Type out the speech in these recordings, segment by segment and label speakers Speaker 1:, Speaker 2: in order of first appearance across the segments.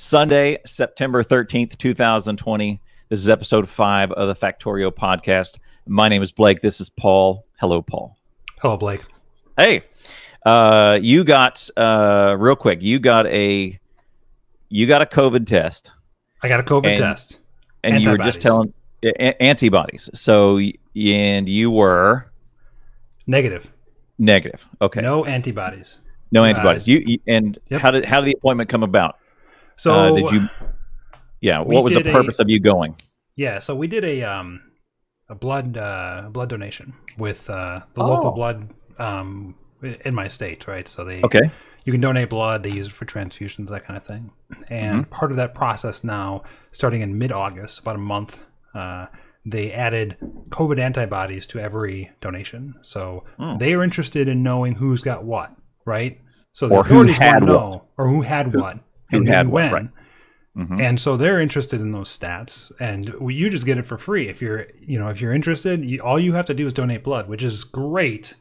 Speaker 1: Sunday, September 13th, 2020. This is episode 5 of the Factorio podcast. My name is Blake. This is Paul. Hello, Paul.
Speaker 2: Hello, Blake.
Speaker 1: Hey, you got real quick. You got a COVID test.
Speaker 2: I got a COVID test,
Speaker 1: and antibodies. You were just telling antibodies. So, and you were
Speaker 2: negative.
Speaker 1: Negative. Okay.
Speaker 2: No antibodies.
Speaker 1: No antibodies. Yep. How did the appointment come about?
Speaker 2: So
Speaker 1: did you? Yeah. What was the purpose of you going?
Speaker 2: Yeah. So we did a blood donation with the local blood in my state, right? So you can donate blood. They use it for transfusions, that kind of thing. And part of that process now, starting in mid-August, about a month, they added COVID antibodies to every donation. So they are interested in knowing who's got what, right? So the authorities want to know, or who had what, and when. Right. And so they're interested in those stats, and you just get it for free if you're interested. All you have to do is donate blood, which is great,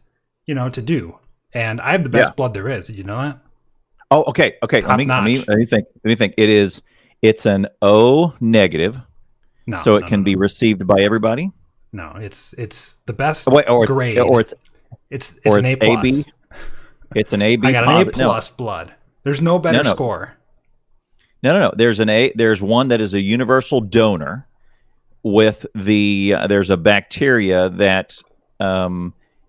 Speaker 2: to do. And I have the best blood there is. Did you know that?
Speaker 1: Oh, okay. Let me think. It's an O negative.
Speaker 2: No,
Speaker 1: so it can be received by everybody.
Speaker 2: No, it's the best grade.
Speaker 1: It's
Speaker 2: an A plus.
Speaker 1: AB. It's an AB.
Speaker 2: I got an A plus blood. There's no better score.
Speaker 1: No. There's one that is a universal donor with there's a bacteria that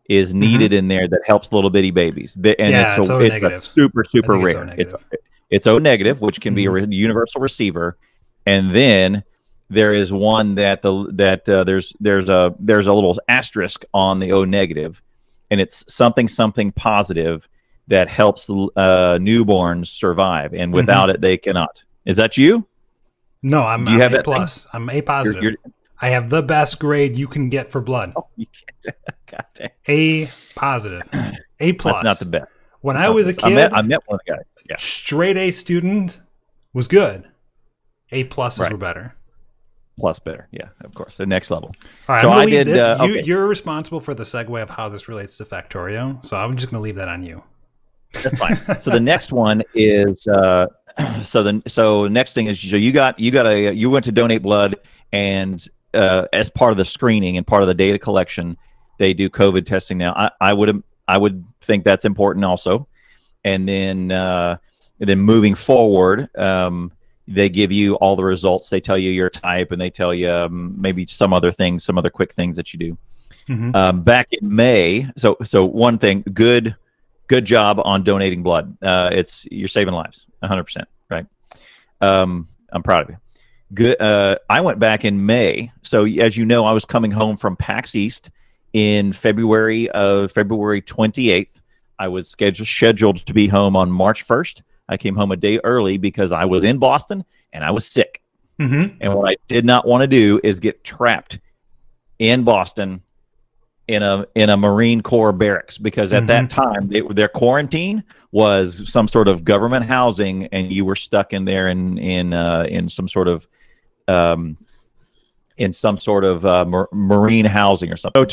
Speaker 1: is needed in there that helps little bitty babies. And it's a super rare. It's O negative, which can be a universal receiver. And then there is one that there's a little asterisk on the O negative, and it's something positive that helps newborns survive, and without it, they cannot. Is that you?
Speaker 2: No, I'm A plus. I'm A positive. I have the best grade you can get for blood.
Speaker 1: Oh, you can't. God dang.
Speaker 2: A positive. A plus.
Speaker 1: That's not the best.
Speaker 2: When I was a kid,
Speaker 1: I met one of the guys. Yeah.
Speaker 2: Straight A student was good. A pluses were better.
Speaker 1: Plus better, yeah, of course, the next level.
Speaker 2: All right, so I did. You're responsible for the segue of how this relates to Factorio, so I'm just going to leave that on you.
Speaker 1: That's fine. So the next one is next thing is you went to donate blood, and as part of the screening and part of the data collection, they do COVID testing now. I would think that's important also, and then moving forward. They give you all the results. They tell you your type, and they tell you maybe some other quick things that you do. Back in May, so one thing, good job on donating blood. You're saving lives, 100%, right? I'm proud of you. Good. I went back in May. So as you know, I was coming home from PAX East in February 28th. I was scheduled to be home on March 1st. I came home a day early because I was in Boston and I was sick. And what I did not want to do is get trapped in Boston in a Marine Corps barracks, because at that time their quarantine was some sort of government housing, and you were stuck in there in some sort of marine housing or something.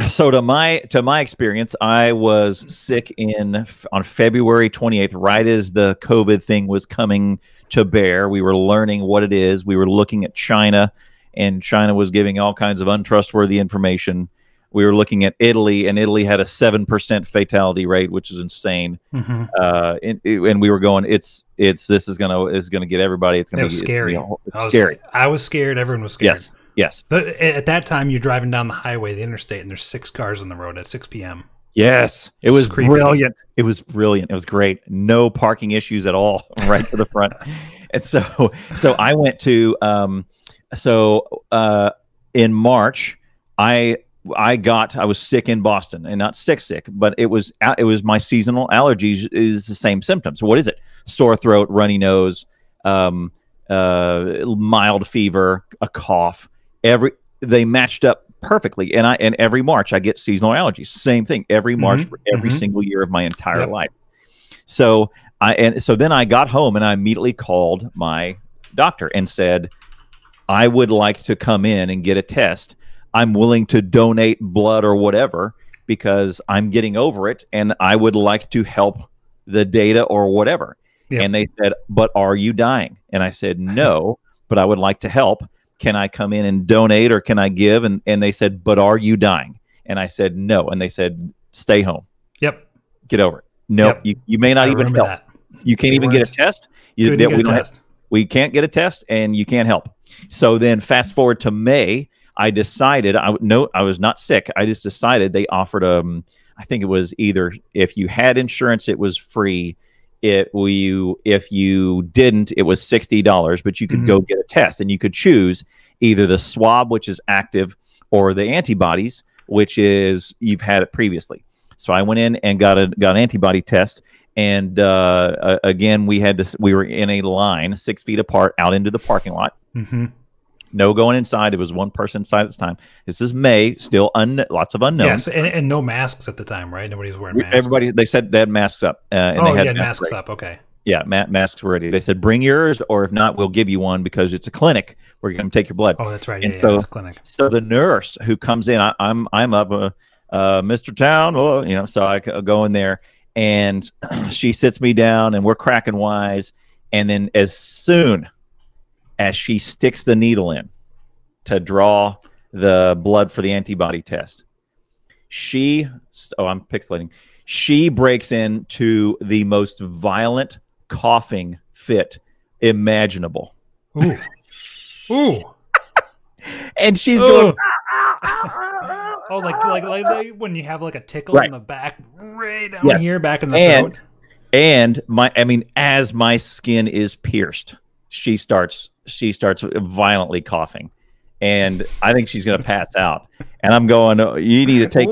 Speaker 1: So to my experience, I was sick on February 28th, right as the COVID thing was coming to bear. We were learning what it is. We were looking at China, and China was giving all kinds of untrustworthy information. We were looking at Italy, and Italy had a 7% fatality rate, which is insane. And we were going, this is gonna get everybody. It's gonna be
Speaker 2: scary.
Speaker 1: Scary.
Speaker 2: I was scared. Everyone was scared.
Speaker 1: Yes.
Speaker 2: But at that time, you're driving down the highway, the interstate, and there's 6 cars on the road at 6 p.m.
Speaker 1: Yes, it was brilliant. It was brilliant. It was great. No parking issues at all, right to the front. And so I went to in March, I was sick in Boston, and not sick, but it was my seasonal allergies is the same symptoms. So what is it? Sore throat, runny nose, mild fever, a cough. They matched up perfectly, and every March I get seasonal allergies. Same thing every March for every single year of my entire life. So then I got home, and I immediately called my doctor and said, I would like to come in and get a test. I'm willing to donate blood or whatever, because I'm getting over it, and I would like to help the data or whatever.
Speaker 2: Yep.
Speaker 1: And they said, but are you dying? And I said, no, but I would like to help. Can I come in and donate, or can I give? And they said, but are you dying? And I said, no. And they said, stay home.
Speaker 2: Yep.
Speaker 1: Get over it. No, you may not even help.
Speaker 2: That.
Speaker 1: You can't even get a test. We can't get a test, and you can't help. So then fast forward to May, I decided, I was not sick. I just decided they offered, I think it was either if you had insurance, it was free. If you didn't, it was $60, but you could go get a test, and you could choose either the swab, which is active, or the antibodies, which is you've had it previously. So I went in and got an antibody test, and again we were in a line 6 feet apart out into the parking lot. No going inside. It was one person inside at this time. This is May, still lots of unknowns.
Speaker 2: Yes, and no masks at the time, right? Nobody was wearing masks.
Speaker 1: Everybody, they said they had masks up. And
Speaker 2: they had masks up. Okay.
Speaker 1: Yeah, masks were ready. They said, bring yours, or if not, we'll give you one because it's a clinic. We're going to take your blood.
Speaker 2: Oh, that's right.
Speaker 1: And
Speaker 2: so, it's a clinic.
Speaker 1: So the nurse who comes in, I'm up, Mr. Town, well, so I go in there, and she sits me down, and we're cracking wise. And then as soon as she sticks the needle in to draw the blood for the antibody test, I'm pixelating. She breaks into the most violent coughing fit imaginable.
Speaker 2: Ooh. Ooh.
Speaker 1: And she's going,
Speaker 2: oh, like when you have like a tickle in the back, right down here, back in the throat.
Speaker 1: And as my skin is pierced, she starts violently coughing, and I think she's going to pass out. And I'm going, you need to take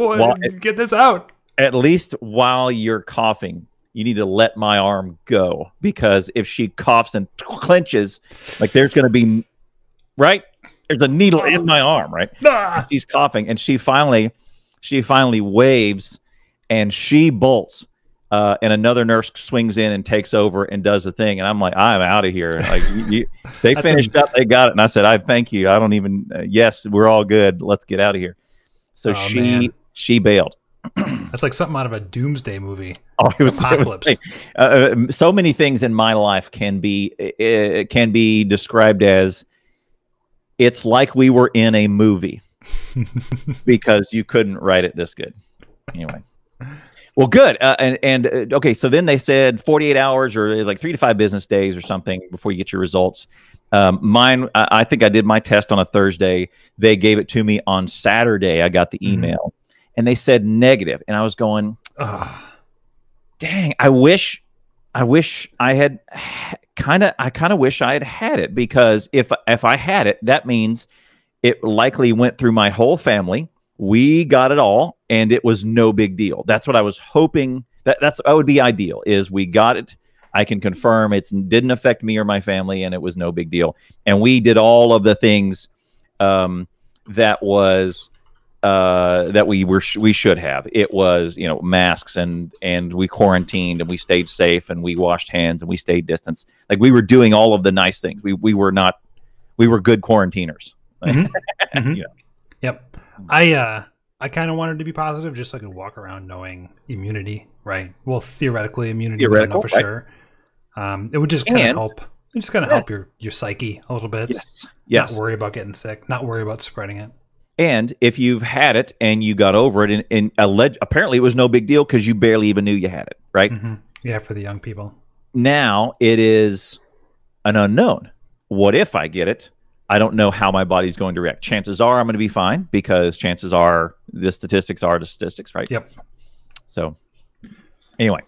Speaker 2: get this out.
Speaker 1: At least while you're coughing, you need to let my arm go, because if she coughs and clenches, like there's going to be there's a needle in my arm, right? She's coughing, and she finally waves, and she bolts. And another nurse swings in and takes over and does the thing, and I'm like, I'm out of here. Like they finished up, they got it, and I said, I thank you. I don't even. Yes, we're all good. Let's get out of here. So she bailed.
Speaker 2: That's like something out of a doomsday movie.
Speaker 1: Oh, it was
Speaker 2: apocalypse.
Speaker 1: So many things in my life can be described as it's like we were in a movie because you couldn't write it this good. Anyway. Well, good. Okay, so then they said 48 hours or like 3 to 5 business days or something before you get your results. Mine, I think I did my test on a Thursday. They gave it to me on Saturday. I got the email, and they said negative. And I was going, dang, I kind of wish I had it, because if I had it, that means it likely went through my whole family. We got it all, and it was no big deal. That's what I was hoping. That would be ideal, is we got it. I can confirm it didn't affect me or my family, and it was no big deal. And we did all of the things that we should have. It was, masks, and we quarantined, and we stayed safe, and we washed hands, and we stayed distance. Like, we were doing all of the nice things. We were good quarantiners.
Speaker 2: Yep. I kind of wanted to be positive, just so I could walk around knowing immunity, right? Well, theoretically immunity, we don't know for sure. It would just kind of help. It just kind of help your psyche a little bit.
Speaker 1: Yes.
Speaker 2: Not worry about getting sick. Not worry about spreading it.
Speaker 1: And if you've had it and you got over it, and apparently it was no big deal because you barely even knew you had it, right?
Speaker 2: Yeah, for the young people. Now
Speaker 1: it is an unknown. What if I get it? I don't know how my body's going to react. Chances are I'm going to be fine, because chances are the statistics are the statistics, right?
Speaker 2: Yep.
Speaker 1: So anyway,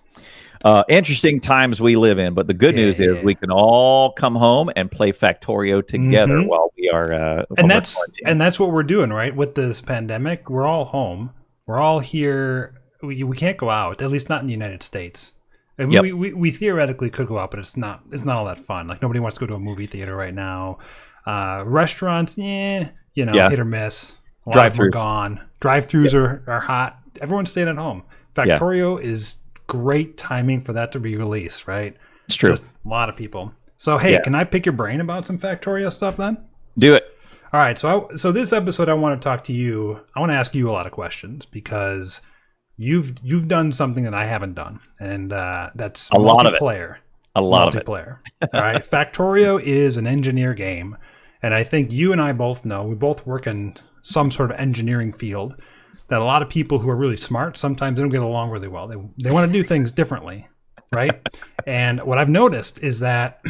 Speaker 1: interesting times we live in. But the good news is we can all come home and play Factorio together while we are.
Speaker 2: And that's what we're doing, right? With this pandemic, we're all home. We're all here. We can't go out, at least not in the United States. And we theoretically could go out, but it's not all that fun. Like, nobody wants to go to a movie theater right now. Restaurants, hit or miss.
Speaker 1: Drive-throughs
Speaker 2: gone. Drive-throughs are hot. Everyone's staying at home. Factorio is great timing for that to be released, right?
Speaker 1: It's true.
Speaker 2: Just a lot of people. So hey, can I pick your brain about some Factorio stuff then?
Speaker 1: Do it.
Speaker 2: All right. So this episode, I want to talk to you. I want to ask you a lot of questions, because you've done something that I haven't done, and that's
Speaker 1: a lot of it.
Speaker 2: Multiplayer.
Speaker 1: A lot
Speaker 2: multiplayer. All right. Factorio is an engineer game. And I think you and I both know, we both work in some sort of engineering field, that a lot of people who are really smart, sometimes they don't get along really well. They want to do things differently, right? And what I've noticed is that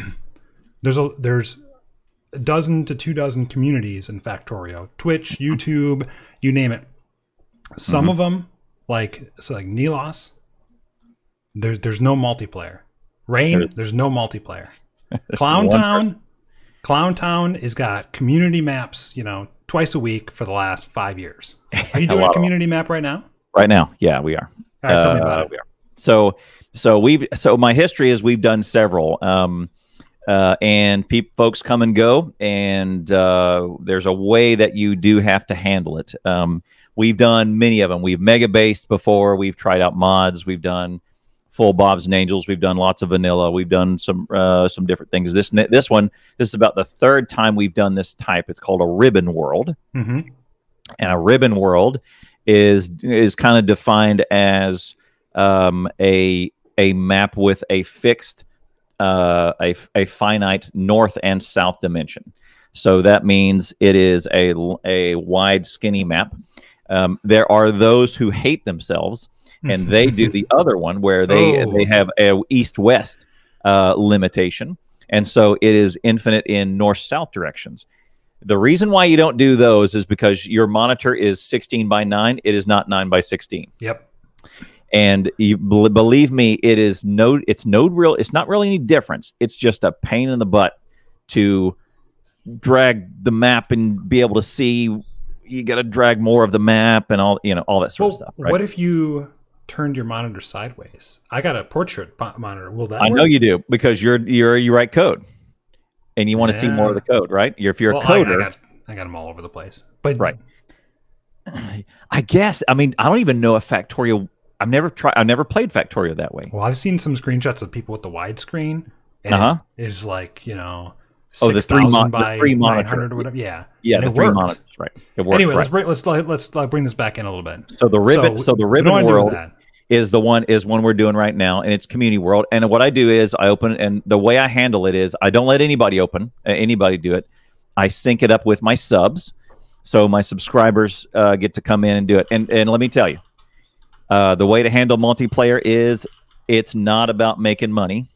Speaker 2: there's a dozen to 24 communities in Factorio. Twitch, YouTube, you name it. Some of them, like Nilos, there's no multiplayer. Rain, there's no multiplayer. Clown Town has got community maps, twice a week for the last 5 years. Are you doing a community map right now?
Speaker 1: Right now, yeah, we are.
Speaker 2: All right, tell me about it.
Speaker 1: We are. So my history is we've done several, and folks come and go, and there's a way that you do have to handle it. We've done many of them. We've mega based before. We've tried out mods. We've done full Bobs and Angels. We've done lots of vanilla. We've done some different things. This is about the third time we've done this type. It's called a ribbon world, and a ribbon world is kind of defined as a map with a fixed a finite north and south dimension. So that means it is a wide, skinny map. There are those who hate themselves, and they do the other one where they have a east-west limitation, and so it is infinite in north-south directions. The reason why you don't do those is because your monitor is 16 by 9. It is not 9 by 16.
Speaker 2: Yep.
Speaker 1: And you believe me, it's not really any difference. It's just a pain in the butt to drag the map and be able to see. You got to drag more of the map and all that sort of stuff. Right?
Speaker 2: What if you turned your monitor sideways? I got a portrait monitor. Will that work?
Speaker 1: I know you do, because you write code, and you want to see more of the code, right? If you're a coder,
Speaker 2: I got them all over the place. But
Speaker 1: right, I guess. I mean, I don't even know if Factorio. I've never played Factorio that way.
Speaker 2: Well, I've seen some screenshots of people with the widescreen, and it's like 6,000 by 900 or whatever. Yeah,
Speaker 1: the three monitors, right? It worked.
Speaker 2: Anyway, let's bring this back in a little bit.
Speaker 1: So the ribbon world is one we're doing right now, and it's community world. And what I do is I open it, and the way I handle it is I don't let anybody do it. I sync it up with my subs, so my subscribers get to come in and do it. And let me tell you, the way to handle multiplayer is it's not about making money,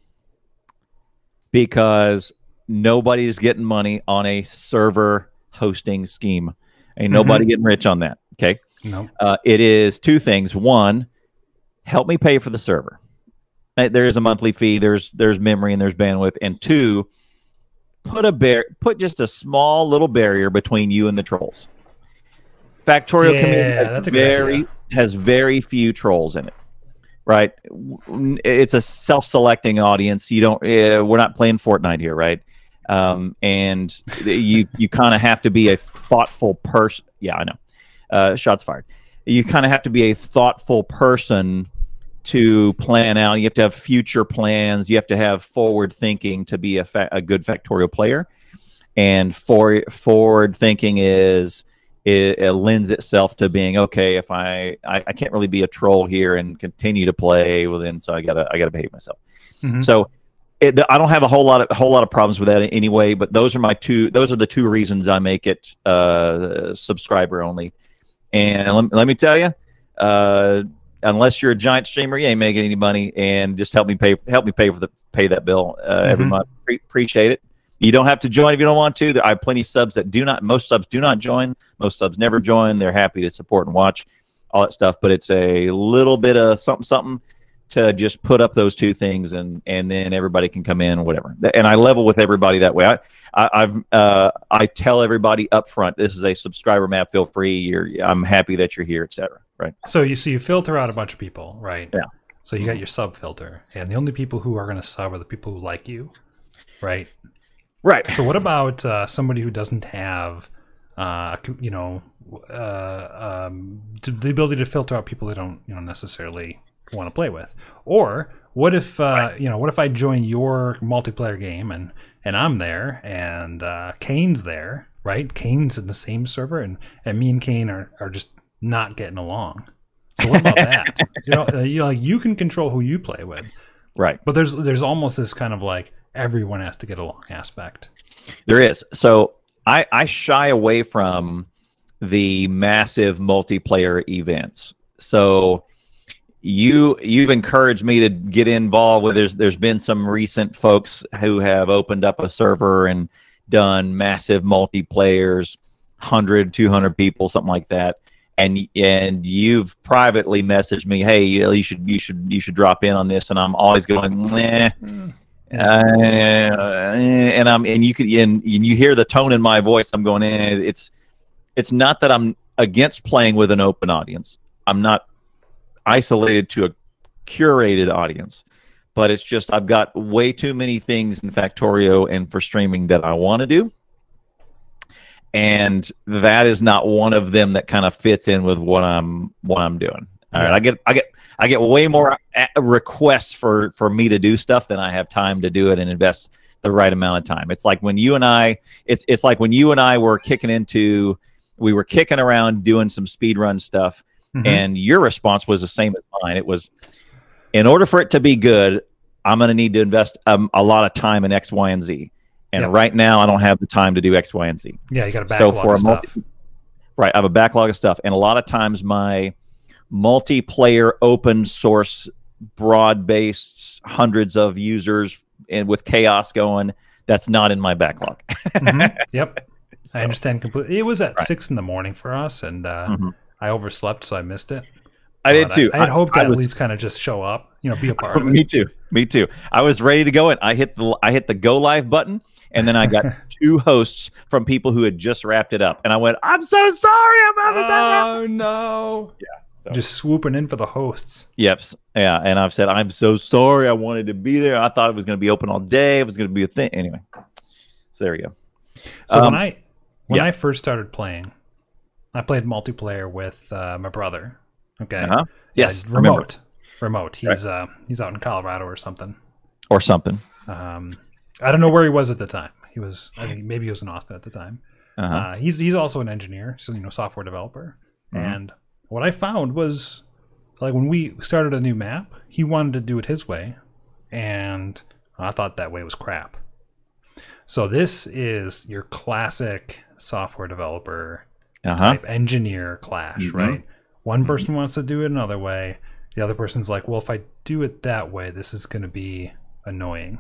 Speaker 1: because nobody's getting money on a server hosting scheme. Ain't nobody getting rich on that. Okay.
Speaker 2: No.
Speaker 1: It is two things. One, help me pay for the server. There is a monthly fee. There's memory and there's bandwidth. And two, put just a small little barrier between you and the trolls. Factorio community has very few trolls in it. Right. It's a self-selecting audience. We're not playing Fortnite here, right? And you kind of have to be a thoughtful person. Yeah, I know. Shots fired. You kind of have to be a thoughtful person to plan out. You have to have future plans. You have to have forward thinking to be a good Factorio player. And forward thinking it lends itself to being okay. If I can't really be a troll here and continue to play, well then, so I gotta behave myself. So I don't have a whole lot of problems with that anyway. But those are the two reasons I make it subscriber only. And let me tell you, unless you're a giant streamer, you ain't making any money. And just help me pay that bill every month. Appreciate it. You don't have to join if you don't want to. I have plenty of subs that do not. Most subs do not join. Most subs never join. They're happy to support and watch all that stuff. But it's a little bit of something to just put up those two things, and then everybody can come in or whatever. And I level with everybody that way. I tell everybody up front, this is a subscriber map. Feel free. I'm happy that you're here, etc. Right.
Speaker 2: So you filter out a bunch of people, right?
Speaker 1: Yeah.
Speaker 2: So you got your sub filter, and the only people who are going to sub are the people who like you, right?
Speaker 1: Right.
Speaker 2: So what about somebody who doesn't have, the ability to filter out people they don't, necessarily want to play with? Or what if, what if I join your multiplayer game and I'm there and Kane's there, right? Kane's in the same server, and me and Kane are just not getting along. So what about that? You can control who you play with,
Speaker 1: Right.
Speaker 2: But there's almost this kind of like everyone has to get along aspect.
Speaker 1: There is. So I shy away from the massive multiplayer events. So you've encouraged me to get involved with. There's been some recent folks who have opened up a server and done massive multiplayers, 100, 200 people, something like that. And you've privately messaged me, hey, you should drop in on this, and I'm always going, nah. And you hear the tone in my voice. I'm going, it's not that I'm against playing with an open audience. I'm not isolated to a curated audience, but it's just I've got way too many things in Factorio and for streaming that I want to do. And that is not one of them that kind of fits in with what I'm doing. All right, I get way more requests for me to do stuff than I have time to do it and invest the right amount of time. It's like when you and I, it's like when you and I were we were kicking around doing some speed run stuff, and your response was the same as mine. It was, in order for it to be good, I'm going to need to invest a lot of time in X, Y, and Z. And right now, I don't have the time to do X, Y, and Z.
Speaker 2: Yeah, you got a backlog of stuff.
Speaker 1: Right, I have a backlog of stuff. And a lot of times my multiplayer, open source, broad-based, hundreds of users, and with chaos going, that's not in my backlog.
Speaker 2: Yep. So, I understand completely. It was at 6 in the morning for us, and I overslept, so I missed it.
Speaker 1: I did too.
Speaker 2: I had hoped to at least kind of just show up, be a part of it.
Speaker 1: Me too. I was ready to go, and I hit the go live button, and then I got 2 hosts from people who had just wrapped it up, and I went, "I'm so sorry about it."
Speaker 2: Oh no!
Speaker 1: Yeah, so.
Speaker 2: Just swooping in for the hosts.
Speaker 1: Yep. Yeah, and I've said, "I'm so sorry. I wanted to be there. I thought it was going to be open all day. It was going to be a thing." Anyway, so there you go.
Speaker 2: So when I first started playing, I played multiplayer with my brother. Okay.
Speaker 1: Yes.
Speaker 2: Remote. He's out in Colorado or something. I don't know where he was at the time. I think maybe he was in Austin at the time. He's also an engineer, so software developer. And what I found was, like, when we started a new map, he wanted to do it his way, and I thought that way was crap. So this is your classic software developer type engineer clash, right? One person wants to do it another way. The other person's like, well, if I do it that way, this is going to be annoying.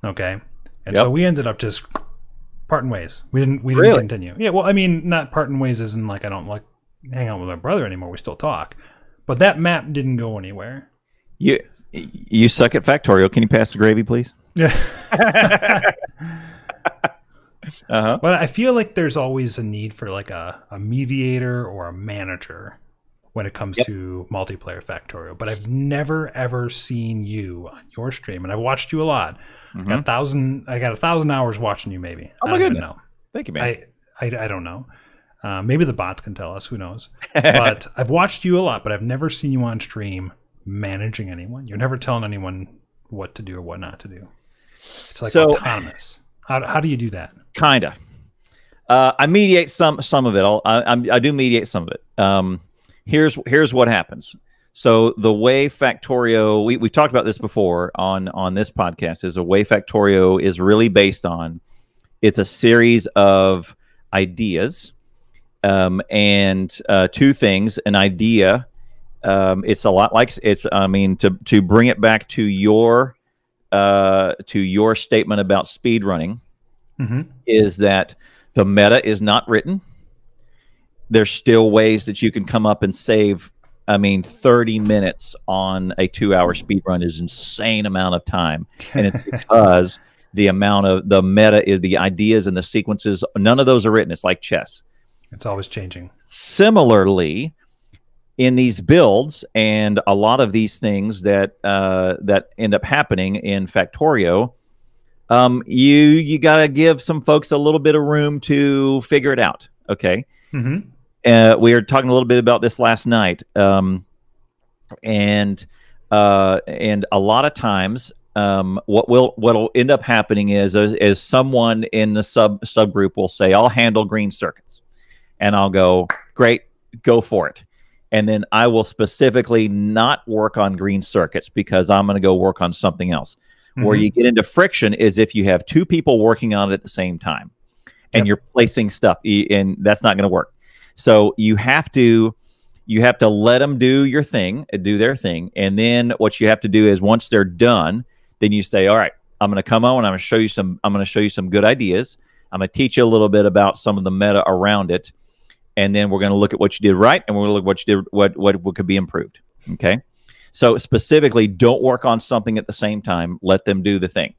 Speaker 2: Okay. And so we ended up just parting ways. We didn't continue. Yeah, well, I mean, not parting ways as in like I don't like hang out with my brother anymore. We still talk. But that map didn't go anywhere.
Speaker 1: You suck at Factorio. Can you pass the gravy, please?
Speaker 2: Yeah. But I feel like there's always a need for like a mediator or a manager when it comes to multiplayer Factorio. But I've never ever seen you on your stream, and I've watched you a lot. I got 1,000 hours watching you, maybe.
Speaker 1: Oh my goodness! Know. Thank you, man.
Speaker 2: I don't know. Maybe the bots can tell us. Who knows? But I've watched you a lot, but I've never seen you on stream managing anyone. You're never telling anyone what to do or what not to do. It's like autonomous. How do you do that?
Speaker 1: Kinda. I mediate some of it. I do mediate some of it. Here's what happens. So the way Factorio, we've talked about this before on this podcast, is the way Factorio is really based on. It's a series of ideas, and 2 things. An idea, it's a lot like to bring it back to your statement about speed running, is that the meta is not written. There's still ways that you can come up and save. 30 minutes on a 2-hour speed run is an insane amount of time, and it's because the amount of the meta is the ideas and the sequences. None of those are written. It's like chess.
Speaker 2: It's always changing.
Speaker 1: Similarly, in these builds and a lot of these things that end up happening in Factorio, you got to give some folks a little bit of room to figure it out. Okay. We were talking a little bit about this last night, and a lot of times, what'll end up happening is someone in the subgroup will say, "I'll handle green circuits," and I'll go, "Great, go for it." and then I will specifically not work on green circuits because I'm going to go work on something else. Where you get into friction is if you have two people working on it at the same time, and you're placing stuff, and that's not going to work. So you have to let them do your thing, do their thing, and then what you have to do is once they're done, then you say, all right, I'm going to come on and I'm going to show you some good ideas. I'm going to teach you a little bit about some of the meta around it, and then we're going to look at what you did right, and we're going to look at what you did, what could be improved. Okay. So specifically, don't work on something at the same time. Let them do the thing.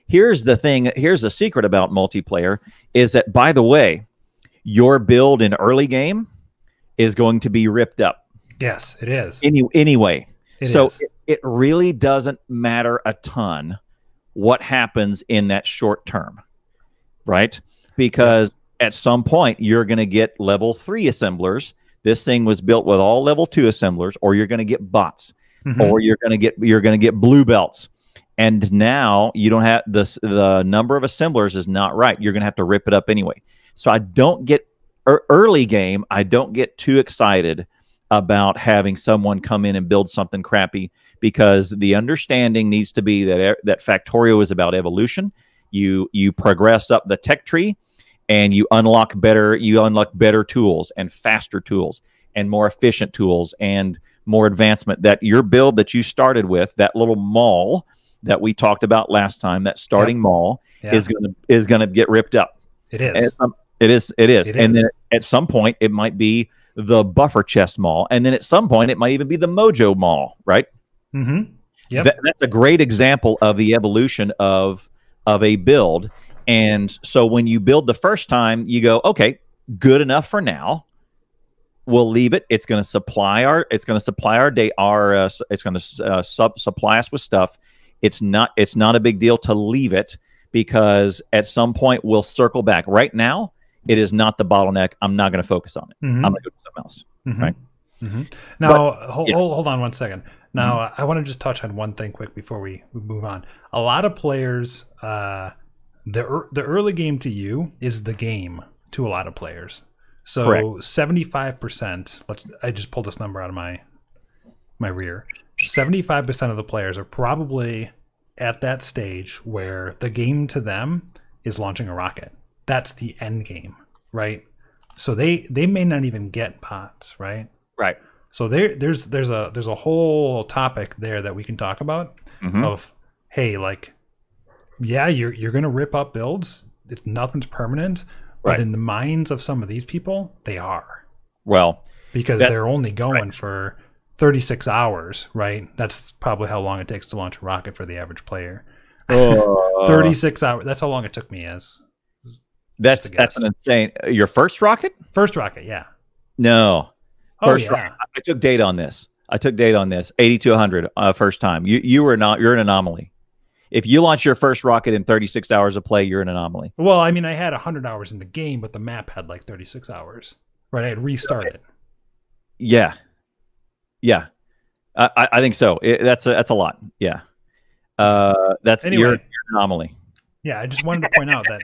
Speaker 1: Here's the thing. Here's the secret about multiplayer is that, by the way, your build in early game is going to be ripped up.
Speaker 2: Yes, it is.
Speaker 1: Anyway. It really doesn't matter a ton what happens in that short term, right? Because at some point, you're going to get level 3 assemblers. This thing was built with all level 2 assemblers, or you're going to get bots. Or you're going to get blue belts, and now you don't have the number of assemblers is not right. You're going to have to rip it up anyway. So I don't get early game. I don't get too excited about having someone come in and build something crappy, because the understanding needs to be that Factorio is about evolution. You progress up the tech tree, and you unlock better tools and faster tools and more efficient tools and more advancement. That your build that you started with, that little mall that we talked about last time, that starting mall is gonna get ripped up.
Speaker 2: It is.
Speaker 1: It is. And then at some point it might be the buffer chest mall, and then at some point it might even be the mojo mall, right? That's a great example of the evolution of a build. And so when you build the first time, you go, okay, good enough for now. We'll leave it. It's going to supply our. It's going to supply our day. It's going to supply us with stuff. It's not a big deal to leave it, because at some point we'll circle back. Right now, it is not the bottleneck. I'm not going to focus on it. I'm going to go do something else. Right.
Speaker 2: Now, hold on one second. Now, I want to just touch on one thing quick before we move on. A lot of players, the early game to you is the game to a lot of players. So 75%, I just pulled this number out of my rear. 75% of the players are probably at that stage where the game to them is launching a rocket. That's the end game, right? So they may not even get bots, right?
Speaker 1: Right.
Speaker 2: So there's a whole topic there that we can talk about of, hey, like, yeah, you're gonna rip up builds. Nothing's permanent. But in the minds of some of these people, they are. Well, because they're only going for 36 hours, right? That's probably how long it takes to launch a rocket for the average player. 36 hours. That's how long it took me as.
Speaker 1: That's an insane. Your first rocket?
Speaker 2: First rocket, yeah.
Speaker 1: No. First rocket. I took data on this. 80 to 100 first time. You're an anomaly. If you launch your first rocket in 36 hours of play, you're an anomaly.
Speaker 2: Well, I mean, I had 100 hours in the game, but the map had like 36 hours. Right? I had restarted.
Speaker 1: Yeah. I think so. That's a lot. Yeah. That's you're an anomaly.
Speaker 2: Yeah, I just wanted to point out that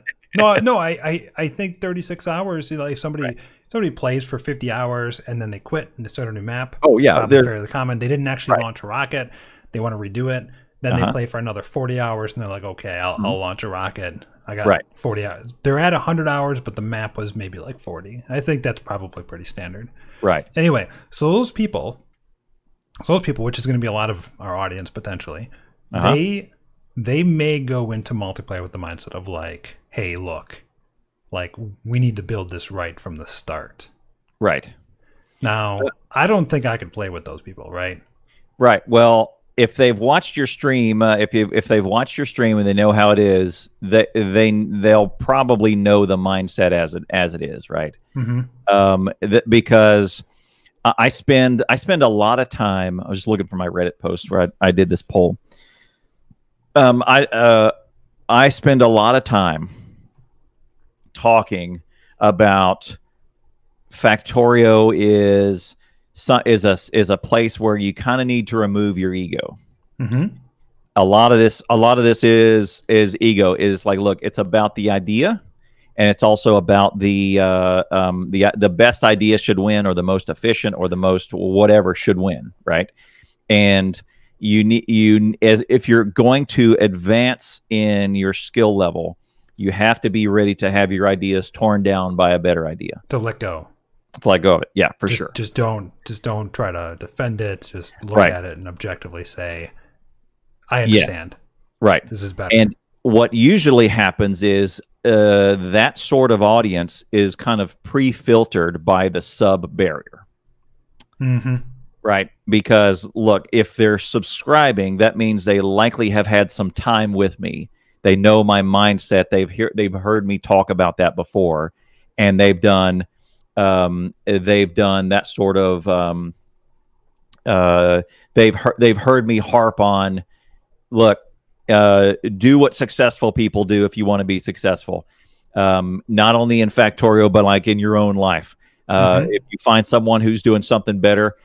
Speaker 2: no, I think 36 hours. You know, if somebody plays for 50 hours and then they quit and they start a new map.
Speaker 1: Oh yeah,
Speaker 2: they're fairly common. They didn't actually launch a rocket. They want to redo it. Then they play for another 40 hours and they're like, okay, I'll launch a rocket. I got 40 hours. They're at 100 hours, but the map was maybe like 40. I think that's probably pretty standard.
Speaker 1: Right.
Speaker 2: Anyway, so those people, which is going to be a lot of our audience potentially, they may go into multiplayer with the mindset of like, hey, look, like we need to build this right from the start.
Speaker 1: Right.
Speaker 2: Now, I don't think I could play with those people, right?
Speaker 1: Right. Well, if they've watched your stream, if they've watched your stream and they know how it is, they'll probably know the mindset as it is, right? Because I spend a lot of time. I was just looking for my Reddit post where I did this poll. I spend a lot of time talking about Factorio is a place where you kind of need to remove your ego. A lot of this is ego. Is like, look, it's about the idea, and it's also about the best idea should win, or the most efficient, or the most whatever should win, right? And as if you're going to advance in your skill level, you have to be ready to have your ideas torn down by a better idea.
Speaker 2: To let go.
Speaker 1: To let go of it, yeah, for sure.
Speaker 2: Just don't try to defend it. Just look at it and objectively say, I understand.
Speaker 1: Right.
Speaker 2: This is better.
Speaker 1: And what usually happens is that sort of audience is kind of pre-filtered by the sub barrier.
Speaker 2: Mm-hmm.
Speaker 1: Right? Because look, if they're subscribing, that means they likely have had some time with me. They know my mindset. They've heard me talk about that before, and they've done that sort of they've heard me harp on, look, do what successful people do if you want to be successful, not only in Factorio but like in your own life. If you find someone who's doing something better,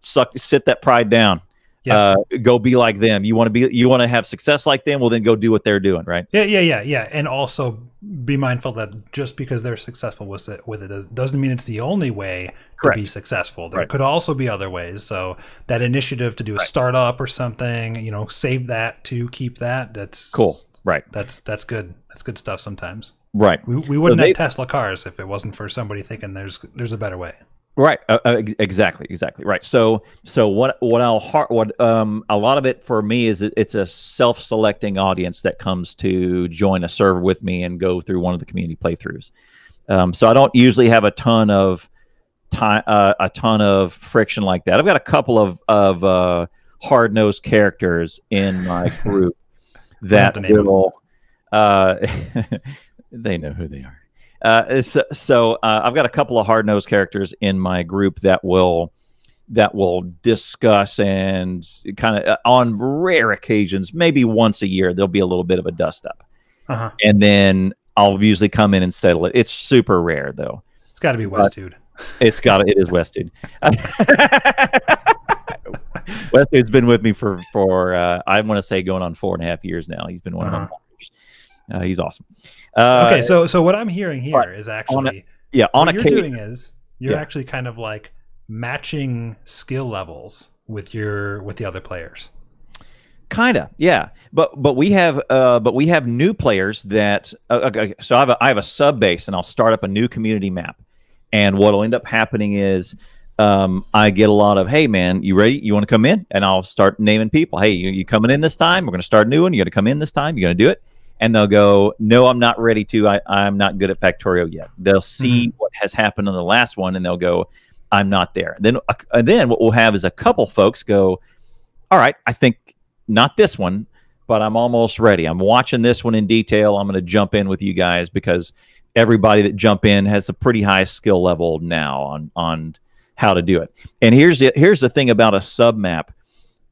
Speaker 1: sit that pride down. Yeah. Go be like them. You want to have success like them, well then go do what they're doing, right?
Speaker 2: Yeah. And also be mindful that just because they're successful with it doesn't mean it's the only way to be successful. There could also be other ways. So that initiative to do a startup or something, save that to keep that. That's
Speaker 1: cool. Right.
Speaker 2: That's good. That's good stuff sometimes.
Speaker 1: Right.
Speaker 2: We wouldn't have Tesla cars if it wasn't for somebody thinking there's a better way.
Speaker 1: Right. Exactly. Right. So what a lot of it for me is it's a self-selecting audience that comes to join a server with me and go through one of the community playthroughs. So I don't usually have a ton of friction like that. I've got a couple of hard-nosed characters in my group that will they know who they are. So I've got a couple of hard-nosed characters in my group that will discuss, and kind of on rare occasions, maybe once a year, there'll be a little bit of a dust-up. And then I'll usually come in and settle it. It's super rare, though.
Speaker 2: It's got to be West Dude.
Speaker 1: It is West Dude. West Dude's been with me for I want to say going on 4.5 years now. He's been one of my partners. He's awesome.
Speaker 2: Okay, so what I'm hearing here is actually what you're doing is you're actually kind of like matching skill levels with the other players.
Speaker 1: Kinda, yeah. But we have new players that okay, so I have a sub base, and I'll start up a new community map. And what'll end up happening is I get a lot of, hey man, you ready? You want to come in? And I'll start naming people. Hey, you coming in this time? We're going to start a new one. You got to come in this time. You're going to do it. And they'll go, no, I'm not ready to. I'm not good at Factorio yet. They'll see what has happened on the last one, and they'll go, I'm not there. Then what we'll have is a couple folks go, all right, I think not this one, but I'm almost ready. I'm watching this one in detail. I'm going to jump in with you guys, because everybody that jump in has a pretty high skill level now on how to do it. And here's the thing about a sub map.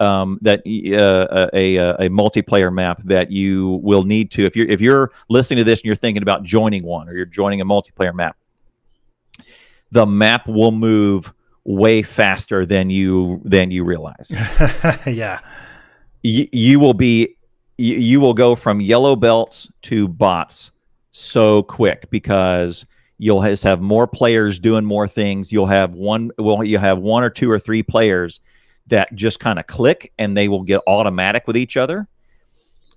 Speaker 1: That a multiplayer map that you will need to, if you're listening to this and you're thinking about joining one, or you're joining a multiplayer map, the map will move way faster than you realize.
Speaker 2: Yeah,
Speaker 1: you will go from yellow belts to bots so quick, because you'll have more players doing more things. You'll have one or two or three players that just kind of click, and they will get automatic with each other,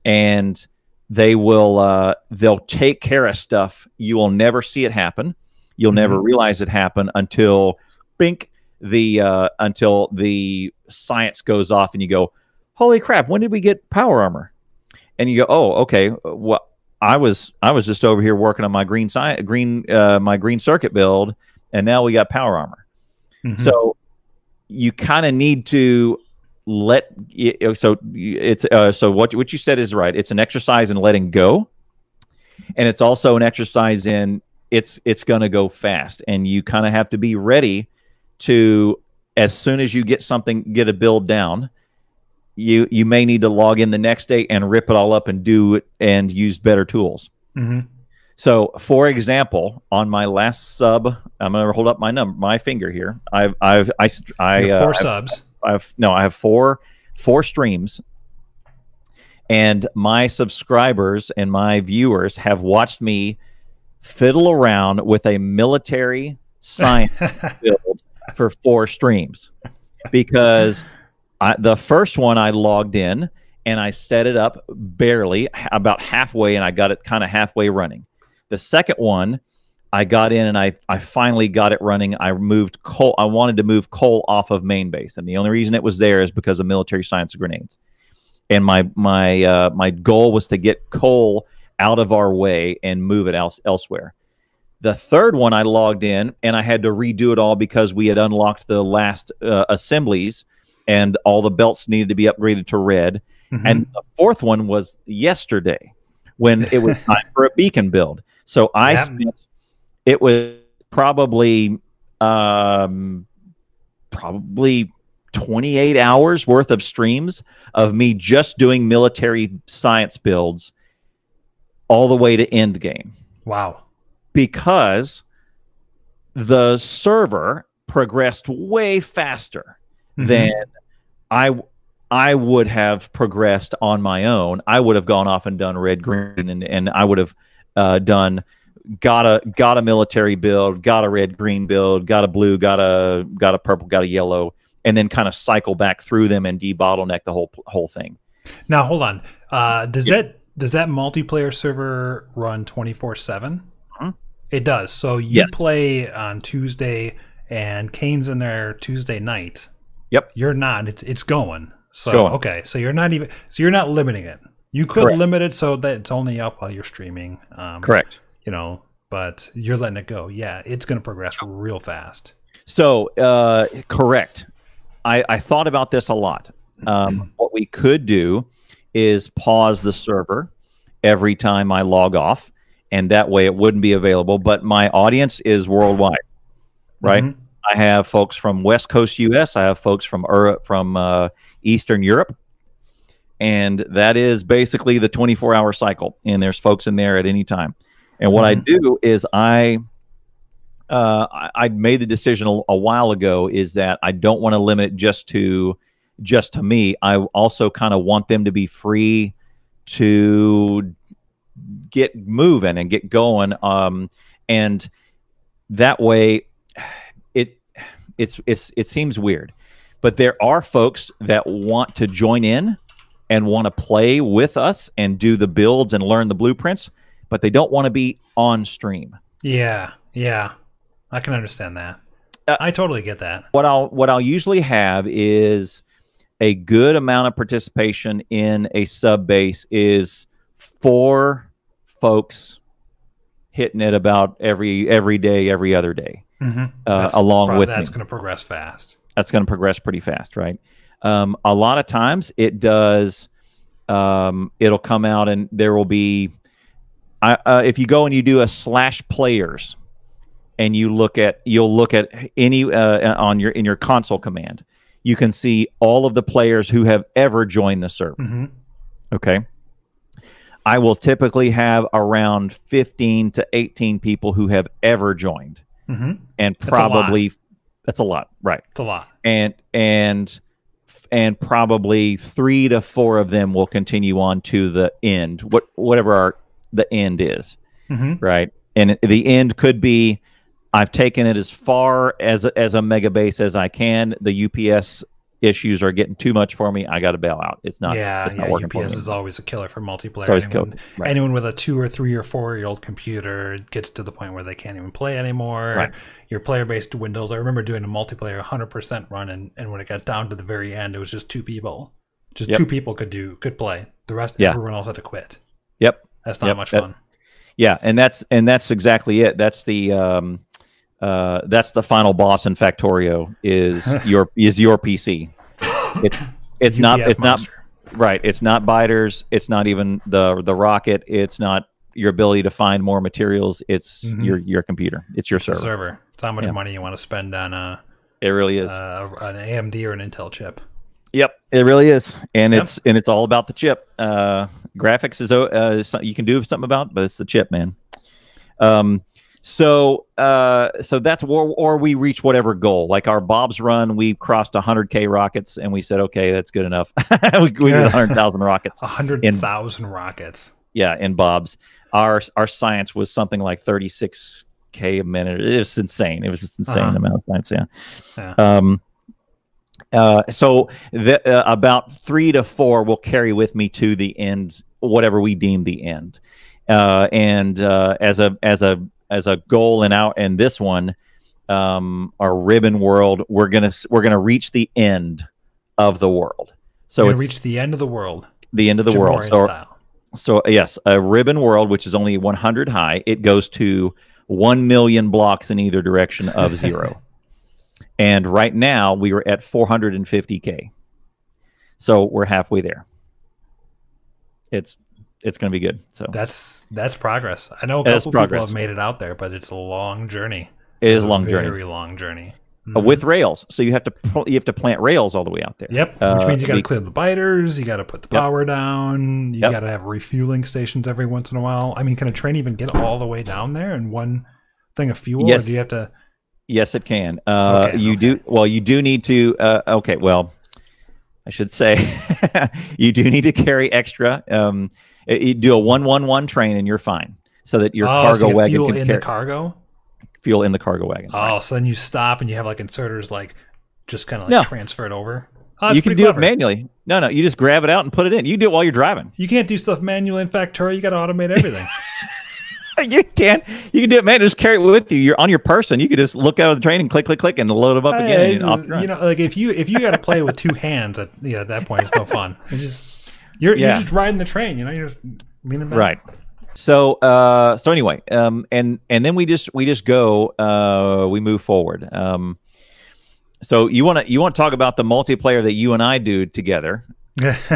Speaker 1: and they'll take care of stuff. You will never see it happen. You'll never realize it happened until until the science goes off, and you go, holy crap, when did we get power armor? And you go, oh, okay, well, I was just over here working on my green circuit build, and now we got power armor. So you kind of need to let so what you said is right. It's an exercise in letting go, and it's also an exercise in it's going to go fast, and you kind of have to be ready to, as soon as you get a build down, you may need to log in the next day and rip it all up and do it and use better tools. So, for example, on my last sub, I'm going to hold up my finger here. I have 4
Speaker 2: subs.
Speaker 1: I have four streams, And my subscribers and my viewers have watched me fiddle around with a military science build for 4 streams, because the first one I logged in and I set it up barely, about halfway, and I got it kind of halfway running. The second one, I got in and I finally got it running. I moved coal. I wanted to move coal off of main base, and the only reason it was there is because of military science grenades. And my goal was to get coal out of our way and move it elsewhere. The third one, I logged in and I had to redo it all because we had unlocked the last assemblies and all the belts needed to be upgraded to red. And the fourth one was yesterday when it was time for a beacon build. So I spent, it was probably 28 hours worth of streams of me just doing military science builds all the way to end game.
Speaker 2: Wow.
Speaker 1: Because the server progressed way faster than I would have progressed on my own. I would have gone off and done red, green, and I would have done got a military build, got a red, green build, got a blue, got a purple, got a yellow, and then kind of cycle back through them and debottleneck the whole thing.
Speaker 2: Now hold on. Does that multiplayer server run 24/7? It does. So you play on Tuesday, and Kane's in there Tuesday night.
Speaker 1: Yep.
Speaker 2: You're not. It's going. So okay. So you're not even. So you're not limiting it. You could limit it so that it's only up while you're streaming.
Speaker 1: Correct.
Speaker 2: You know, but you're letting it go. Yeah, it's going to progress real fast.
Speaker 1: So correct. I thought about this a lot. What we could do is pause the server every time I log off, and that way it wouldn't be available. But my audience is worldwide, right? I have folks from West Coast US. I have folks from Eastern Europe. And that is basically the 24-hour cycle. And there's folks in there at any time. And what I do is I made the decision a while ago is that I don't want to limit it just to me. I also kind of want them to be free to get moving and get going. And that way it seems weird, but there are folks that want to join in and want to play with us and do the builds and learn the blueprints, but they don't want to be on stream.
Speaker 2: Yeah. I can understand that. I totally get that.
Speaker 1: What I'll usually have is a good amount of participation in a sub base is 4 folks hitting it about every day, every other day. Along with
Speaker 2: that's going to progress fast.
Speaker 1: That's going to progress pretty fast, right? A lot of times it does. It'll come out and there will be. If you go and you do a /players, and you'll look at any in your console command, you can see all of the players who have ever joined the server. Okay. I will typically have around 15 to 18 people who have ever joined. And probably that's a lot, right?
Speaker 2: It's a lot.
Speaker 1: And probably 3 to 4 of them will continue on to the end, whatever the end is, right? And the end could be, I've taken it as far as a mega base as I can. The UPS issues are getting too much for me. I got to bail out. It's not. It's not working
Speaker 2: UPS
Speaker 1: for me.
Speaker 2: is always a killer for multiplayer.
Speaker 1: It's always killer. Right.
Speaker 2: Anyone with a 2 or 3 or 4-year-old computer gets to the point where they can't even play anymore.
Speaker 1: Right.
Speaker 2: Your player-based windows. I remember doing a multiplayer 100% run, and when it got down to the very end, it was just 2 people. Just 2 people could play. The rest, everyone else had to quit. That's not much fun.
Speaker 1: And that's exactly it. That's the final boss in Factorio is your PC. It's not right. It's not biters. It's not even the rocket. It's not your ability to find more materials. It's your computer. It's your server.
Speaker 2: It's how much money you want to spend on
Speaker 1: it really is
Speaker 2: an AMD or an Intel chip.
Speaker 1: Yep, it really is, and it's all about the chip. Graphics is you can do something about, but it's the chip, man. So so that's or we reach whatever goal. Like our Bob's run, we crossed 100K rockets, and we said, okay, that's good enough. we did 100,000 rockets.
Speaker 2: 100,000 rockets.
Speaker 1: Yeah, in Bob's. Our science was something like 36K a minute. It was insane. It was just insane amount of science. So about 3 to 4 will carry with me to the end, whatever we deem the end. And as a goal in this one, our ribbon world, we're gonna reach the end of the world. So
Speaker 2: it's reach the end of the world.
Speaker 1: The end of the world. So yes, a ribbon world, which is only 100 high, it goes to 1 million blocks in either direction of 0. And right now we were at 450K. So we're halfway there. It's going to be good. So
Speaker 2: that's progress. I know a couple people have made it out there, but it's a long journey.
Speaker 1: It is a long journey.
Speaker 2: Very long journey.
Speaker 1: With rails. So you have to plant rails all the way out there.
Speaker 2: Yep. Which means you got to clear the biters, you got to put the power down, you got to have refueling stations every once in a while. I mean, can a train even get all the way down there in one thing of fuel?
Speaker 1: Yes.
Speaker 2: Or do you have to?
Speaker 1: Yes, it can. You do. Well, you do need to. Okay. Well, I should say you do need to carry extra. You do a 111 train and you're fine, so that your cargo wagon
Speaker 2: fuel
Speaker 1: can
Speaker 2: in the cargo.
Speaker 1: Fuel in the cargo wagon.
Speaker 2: Oh, right. So then you stop and you have like inserters, like just kind of like transfer it over. Oh,
Speaker 1: you can do it manually. No, you just grab it out and put it in. You can do it while you're driving.
Speaker 2: You can't do stuff manually in Factorio. You got to automate everything.
Speaker 1: You can do it, man. Just carry it with you. You're on your person. You can just look out of the train and click, and load them up again.
Speaker 2: You know, like if you got to play with 2 hands at that point, it's no fun. You're just riding the train. You know, you're just leaning back.
Speaker 1: Right. So anyway, and then we just go. We move forward. So you want to talk about the multiplayer that you and I do together.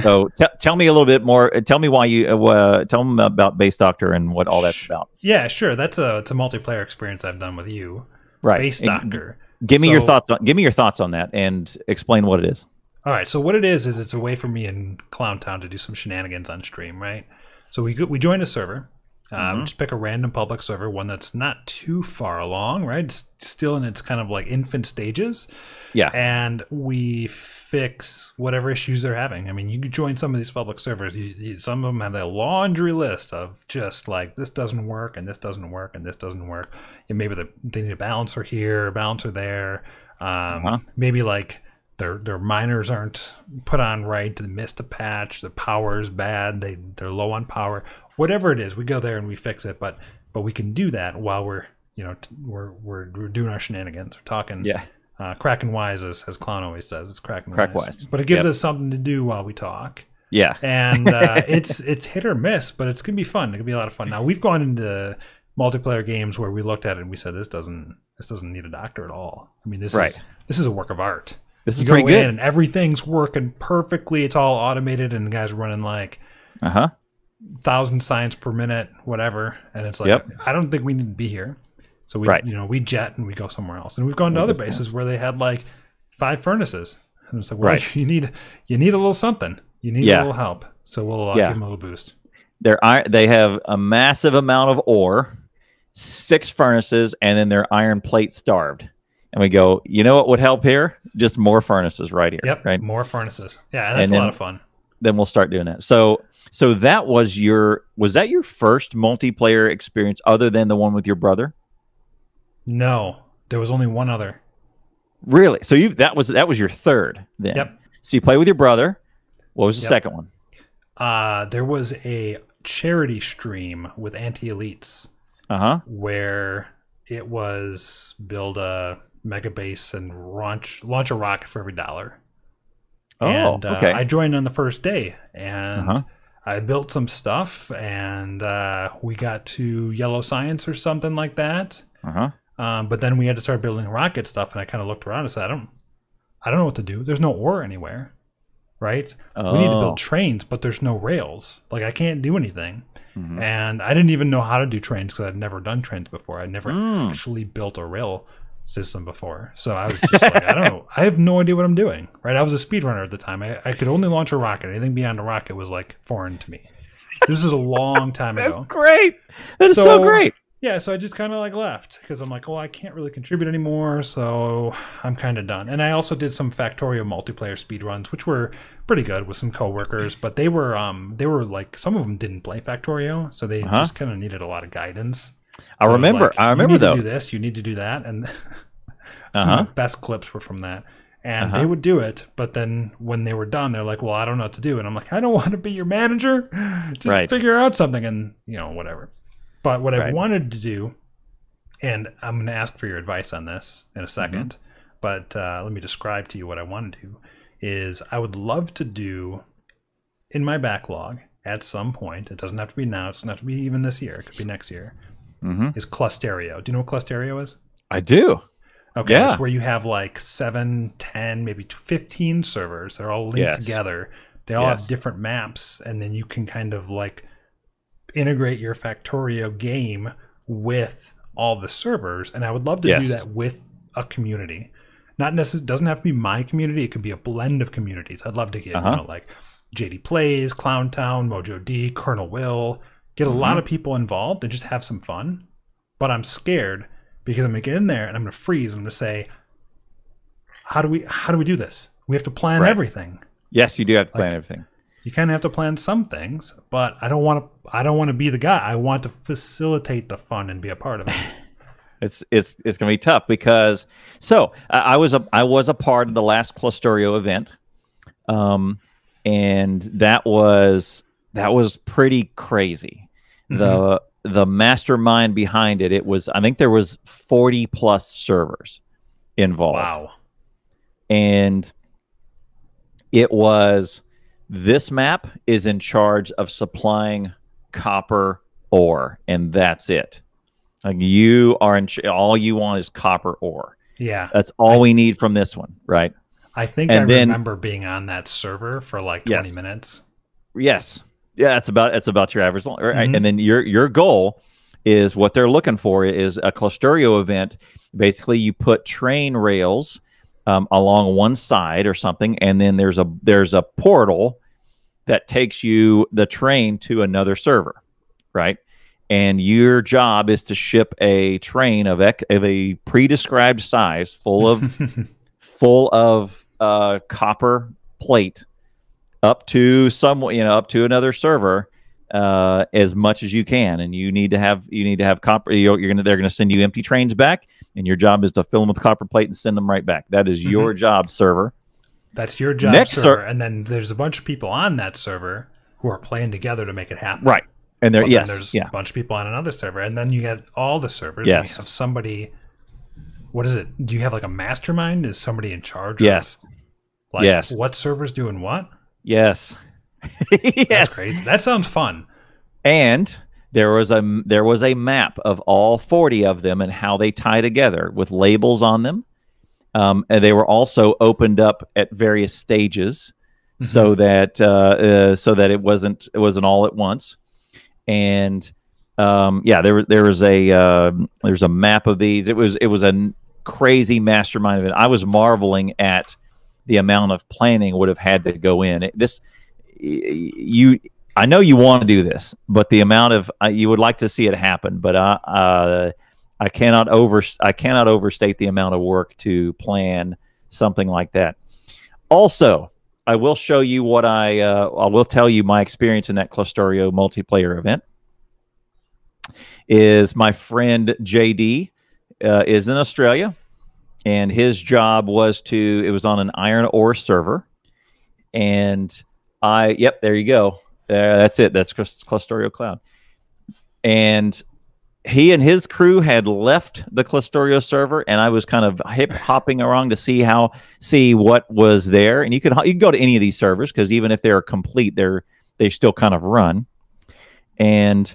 Speaker 1: So tell me a little bit more. Tell me why you tell them about Base Doctor and what all that's about.
Speaker 2: Yeah, sure. It's a multiplayer experience I've done with you.
Speaker 1: Right.
Speaker 2: Base Doctor.
Speaker 1: Give me your thoughts. Give me your thoughts on that and explain what it is.
Speaker 2: All right. So what it is it's a way for me in Clown Town to do some shenanigans on stream, right? So we join a server. Just pick a random public server, one that's not too far along, right? It's still in its kind of like infant stages.
Speaker 1: Yeah.
Speaker 2: And we fix whatever issues they're having. I mean, you could join some of these public servers. Some of them have a laundry list of just like, this doesn't work, and this doesn't work, and this doesn't work. And maybe they need a balancer here, a balancer there. Maybe like their miners aren't put on right. They missed a patch. The power is bad. They're low on power. Whatever it is, we go there and we fix it. But we can do that while we're doing our shenanigans. We're talking.
Speaker 1: Yeah.
Speaker 2: Cracking wise, as Clown always says, it's cracking
Speaker 1: wise.
Speaker 2: But it gives us something to do while we talk.
Speaker 1: Yeah.
Speaker 2: And it's hit or miss, but it's gonna be fun. It can be a lot of fun. Now we've gone into multiplayer games where we looked at it and we said this doesn't need a doctor at all. I mean, this is a work of art.
Speaker 1: This is pretty good.
Speaker 2: And everything's working perfectly. It's all automated, and the guy's running like 1,000 science per minute, whatever. And it's like, I don't think we need to be here. So we jet and we go somewhere else. And we've gone to other bases where they had like 5 furnaces. And it's like, well, you need a little something. You need a little help. So we'll give them a little boost.
Speaker 1: They have a massive amount of ore, 6 furnaces, and then they're iron plate starved. And we go, you know what would help here? Just more furnaces right here.
Speaker 2: Yep.
Speaker 1: Right.
Speaker 2: More furnaces. Yeah, that's a lot of fun.
Speaker 1: Then we'll start doing that. So that was that your first multiplayer experience other than the one with your brother?
Speaker 2: No, there was only one other.
Speaker 1: Really? So that was your third then?
Speaker 2: Yep.
Speaker 1: So you play with your brother. What was the second one?
Speaker 2: There was a charity stream with Anti-Elites. Where it was build a mega base and launch a rocket for every $1. And
Speaker 1: okay.
Speaker 2: I joined on the first day, and I built some stuff, and we got to yellow science or something like that. But then we had to start building rocket stuff, and I kind of looked around and said, I don't know what to do. There's no ore anywhere, right? We need to build trains, but there's no rails. Like, I can't do anything. And I didn't even know how to do trains because I'd never done trains before. I'd never actually built a rail system before. So I was just like, I don't know. I have no idea what I'm doing, right? I was a speedrunner at the time. I could only launch a rocket. Anything beyond a rocket was like foreign to me. This is a long time ago.
Speaker 1: That's great. That is so great.
Speaker 2: Yeah, so I just kind of like left because I'm like, well, I can't really contribute anymore, so I'm kind of done. And I also did some Factorio multiplayer speedruns, which were pretty good with some coworkers, but they were like, some of them didn't play Factorio, so they just kind of needed a lot of guidance.
Speaker 1: I
Speaker 2: So
Speaker 1: remember. I remember
Speaker 2: you need
Speaker 1: though.
Speaker 2: to do this, you need to do that, and some of the best clips were from that. And they would do it, but then when they were done, they're like, well, I don't know what to do. And I'm like, I don't want to be your manager. Just figure out something and, whatever. But what I've wanted to do, and I'm going to ask for your advice on this in a second, but let me describe to you what I want to do, is I would love to do in my backlog at some point, it doesn't have to be now, it doesn't have to be even this year, it could be next year, is Clusterio. Do you know what Clusterio is?
Speaker 1: I do.
Speaker 2: Okay, yeah. It's where you have like 7, 10, maybe 15 servers. They're all linked together. They all have different maps, and then you can kind of like integrate your Factorio game with all the servers. And I would love to do that with a community. Not necessarily, doesn't have to be my community. It could be a blend of communities. I'd love to get like JD Plays, Clowntown, Mojo D, Colonel Will. Get a lot of people involved and just have some fun. But I'm scared, because I'm going to get in there and I'm going to freeze and I'm going to say, how do we do this? We have to plan everything.
Speaker 1: Yes, you do have to plan everything.
Speaker 2: You kind of have to plan some things, but I don't want to be the guy. I want to facilitate the fun and be a part of it.
Speaker 1: It's going to be tough because I was a part of the last Clusterio event, and that was pretty crazy. The mastermind behind it, I think there was 40 plus servers involved.
Speaker 2: Wow.
Speaker 1: And this map is in charge of supplying copper ore, and that's it. Like you are all you want is copper ore.
Speaker 2: Yeah.
Speaker 1: That's all we need from this one, right?
Speaker 2: I think I remember being on that server for like 20 minutes.
Speaker 1: Yes. Yeah, it's about your average, right? And then your goal is, what they're looking for is a Clusterio event. Basically, you put train rails along one side or something, and then there's a portal that takes the train to another server, right? And your job is to ship a train of a pre-described size, full of copper plate, up to another server, as much as you can, and you need to have copper. They're gonna send you empty trains back, and your job is to fill them with copper plate and send them right back. That is your job, server.
Speaker 2: That's your job, server. And then there's a bunch of people on that server who are playing together to make it happen.
Speaker 1: Right. And there's
Speaker 2: a bunch of people on another server, and then you get all the servers. And you have somebody. What is it? Do you have like a mastermind? Is somebody in charge?
Speaker 1: Yes.
Speaker 2: What server's doing what?
Speaker 1: Yes.
Speaker 2: That's crazy. That sounds fun.
Speaker 1: And there was a map of all 40 of them and how they tie together with labels on them. And they were also opened up at various stages, so that it wasn't all at once. And there's a map of these. It was a crazy mastermind event. I was marveling at the amount of planning would have had to go in. I know you want to do this, but the amount of you would like to see it happen, but I cannot overstate the amount of work to plan something like that. Also, I will show you what I will tell you my experience in that Clusterio multiplayer event. Is my friend JD is in Australia, and his job was it was on an iron ore server, and there you go. That's it. That's Clusterio Cloud. And he and his crew had left the Clusterio server, and I was kind of hopping around to see what was there. And you can go to any of these servers, because even if they're complete, they still kind of run. And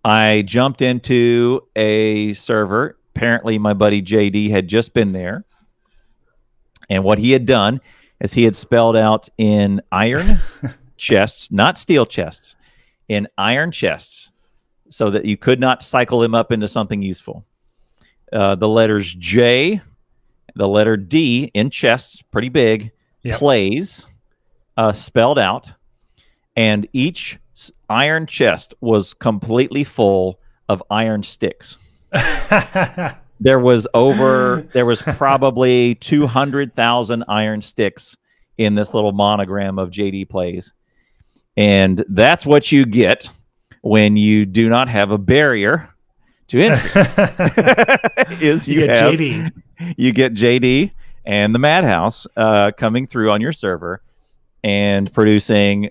Speaker 1: I jumped into a server. Apparently, my buddy JD had just been there, and what he had done is he had spelled out in iron chests, not steel chests, in iron chests, so that you could not cycle them up into something useful. The letters J, the letter D in chests, pretty big, plays, spelled out, and each iron chest was completely full of iron sticks. There was probably 200,000 iron sticks in this little monogram of JD Plays. And that's what you get when you do not have a barrier to entry. You get JD and the Madhouse coming through on your server and producing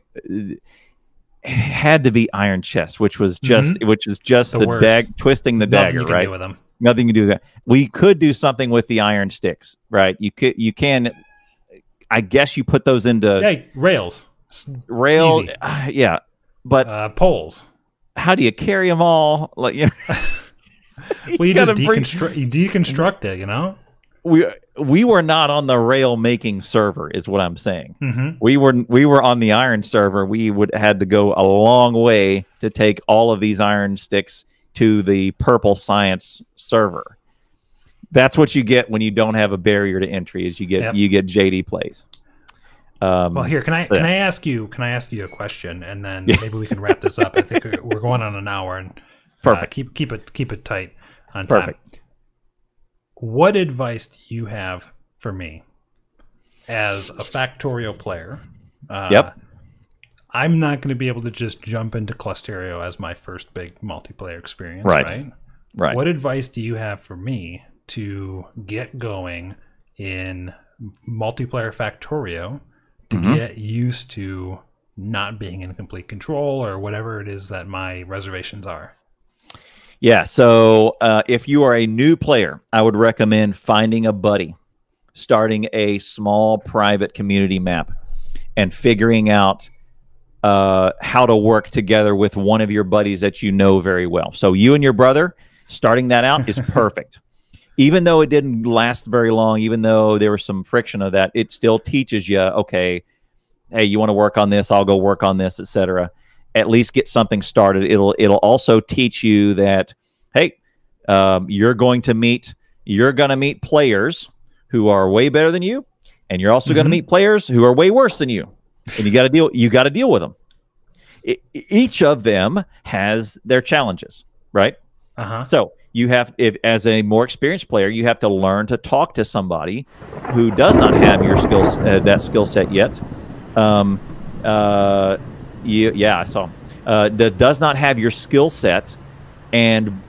Speaker 1: had to be iron chest, which was just the twisting the dagger, right? Do with them. Nothing to do with that. We could do something with the iron sticks, right? You can. I guess you put those into
Speaker 2: rails,
Speaker 1: yeah, but
Speaker 2: poles.
Speaker 1: How do you carry them all? Like, you know,
Speaker 2: well, you just deconstruct it. You know,
Speaker 1: we were not on the rail making server, is what I'm saying. We were on the iron server. We had to go a long way to take all of these iron sticks to the Purple Science server. That's what you get when you don't have a barrier to entry. Is you get JD Plays.
Speaker 2: Well, here can I ask you a question, and then maybe we can wrap this up. I think we're going on an hour, and
Speaker 1: perfect.
Speaker 2: Keep it tight on time.
Speaker 1: Perfect.
Speaker 2: What advice do you have for me as a Factorio player? I'm not going to be able to just jump into Clusterio as my first big multiplayer experience, right? What advice do you have for me to get going in multiplayer Factorio to get used to not being in complete control or whatever it is that my reservations are?
Speaker 1: Yeah, so if you are a new player, I would recommend finding a buddy, starting a small private community map, and figuring out how to work together with one of your buddies that you know very well. So you and your brother, starting that out is perfect. Even though it didn't last very long, even though there was some friction of that, it still teaches you, okay, hey, you want to work on this, I'll go work on this, etc. At least get something started. It'll also teach you that, hey, you're going to meet players who are way better than you, and you're also going to meet players who are way worse than you, and you got to deal with them. Each of them has their challenges, right? So you have, as a more experienced player, you have to learn to talk to somebody who does not have your skills, that skill set yet. I saw him. That does not have your skill set, and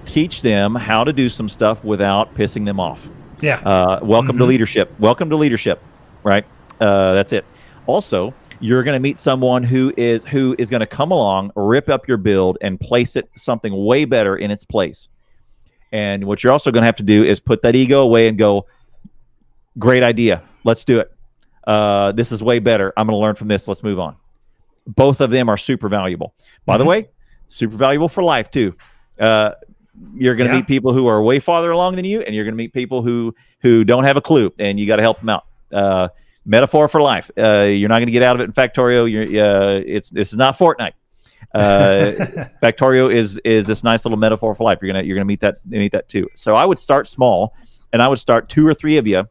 Speaker 1: teach them how to do some stuff without pissing them off. Welcome to leadership. Welcome to leadership. Right. That's it. Also, you're going to meet someone who is going to come along, rip up your build, and place it something way better in its place. And what you're also going to have to do is put that ego away and go, great idea. Let's do it. This is way better. I'm going to learn from this. Let's move on. Both of them are super valuable. By the way, super valuable for life too. You're going to meet people who are way farther along than you, and you're going to meet people who don't have a clue, and you got to help them out. Metaphor for life. You're not going to get out of it in Factorio. This is not Fortnite. Factorio is this nice little metaphor for life. You're gonna meet that too. So I would start small, and I would start 2 or 3 of you,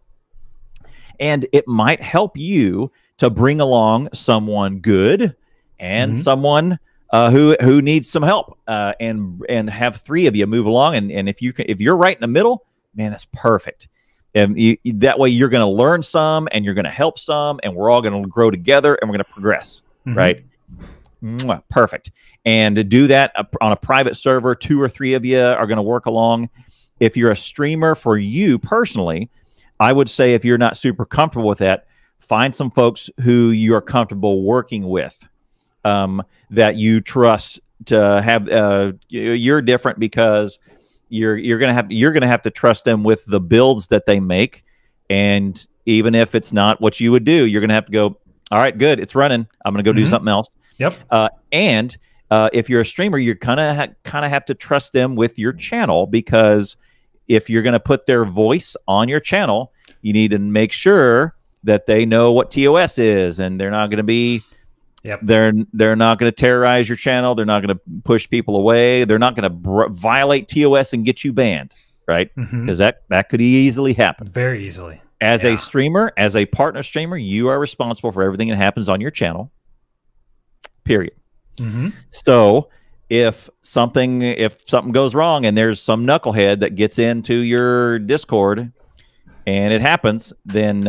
Speaker 1: and it might help you to bring along someone good and someone who needs some help, and have 3 of you move along. And if you're right in the middle, man, that's perfect. And that way you're going to learn some, and you're going to help some, and we're all going to grow together, and we're going to progress, right? Perfect. And to do that on a private server, 2 or 3 of you are going to work along. If you're a streamer, for you personally, I would say if you're not super comfortable with that, find some folks who you are comfortable working with, that you trust to have. You're different because you're gonna have to trust them with the builds that they make, and even if it's not what you would do, you're gonna have to go, all right, good, it's running, I'm gonna go do something else. And if you're a streamer, you're kind of have to trust them with your channel, because if you're gonna put their voice on your channel, you need to make sure that they know what TOS is, and they're not gonna be they're not going to terrorize your channel. They're not going to push people away. They're not going to violate TOS and get you banned, right? Because that could easily happen.
Speaker 2: Very easily.
Speaker 1: As a streamer, as a partner streamer, you are responsible for everything that happens on your channel, period. So if something goes wrong and there's some knucklehead that gets into your Discord, and it happens, then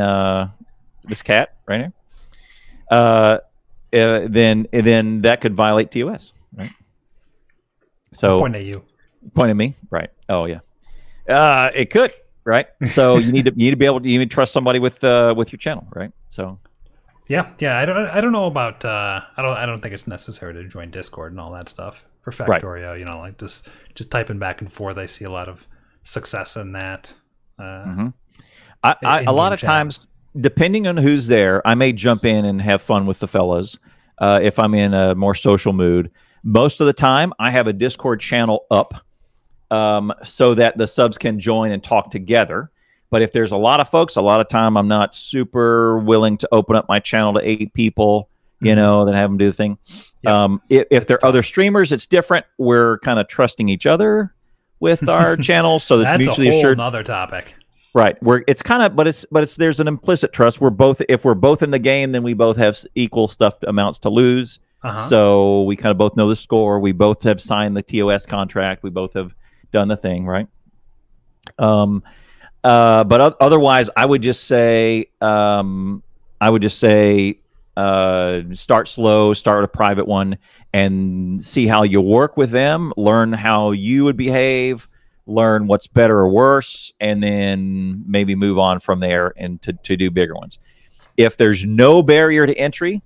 Speaker 1: this cat right here, then that could violate TOS, right? So
Speaker 2: point at you.
Speaker 1: Point at me, right? Oh yeah, it could, right? So you need to be able to trust somebody with your channel, right? So
Speaker 2: yeah. I don't know about I don't think it's necessary to join Discord and all that stuff for Factorio. Right. You know, like just typing back and forth. I see a lot of success in that.
Speaker 1: A lot of times, depending on who's there, I may jump in and have fun with the fellas if I'm in a more social mood. Most of the time, I have a Discord channel up so that the subs can join and talk together. But if there's a lot of folks, a lot of time I'm not super willing to open up my channel to 8 people, you know, then have them do the thing. Yep. If there are other streamers, it's different. We're kind of trusting each other with our channels, so that's mutually assured.
Speaker 2: That's a whole nother topic.
Speaker 1: Right. It's kind of, but there's an implicit trust. If we're both in the game, then we both have equal stuff amounts to lose. So we kind of both know the score. We both have signed the TOS contract. We both have done the thing, right? But otherwise, I would just say start slow, start with a private one, and see how you work with them. Learn how you would behave. Learn what's better or worse, and then maybe move on from there and to do bigger ones. If there's no barrier to entry,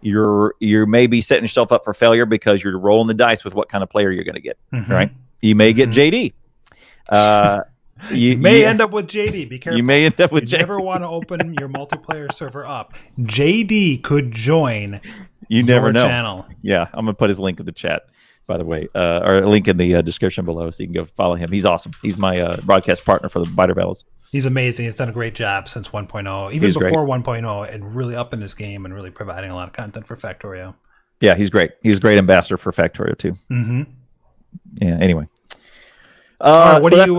Speaker 1: you're maybe setting yourself up for failure because you're rolling the dice with what kind of player you're going to get. Right? You may get JD.
Speaker 2: You may end up with JD. Be careful.
Speaker 1: You may end up with JD.
Speaker 2: You never want to open your multiplayer server up. JD could join
Speaker 1: your
Speaker 2: channel.
Speaker 1: Yeah, I'm going to put his link in the chat, by the way, or a link in the description below, so you can go follow him. He's awesome. He's my broadcast partner for the Biter Battles.
Speaker 2: He's amazing. He's done a great job since 1.0, even before 1.0, and really upping his game and really providing a lot of content for Factorio.
Speaker 1: Yeah, he's great. He's a great ambassador for Factorio too. Yeah. Anyway,
Speaker 2: what do you?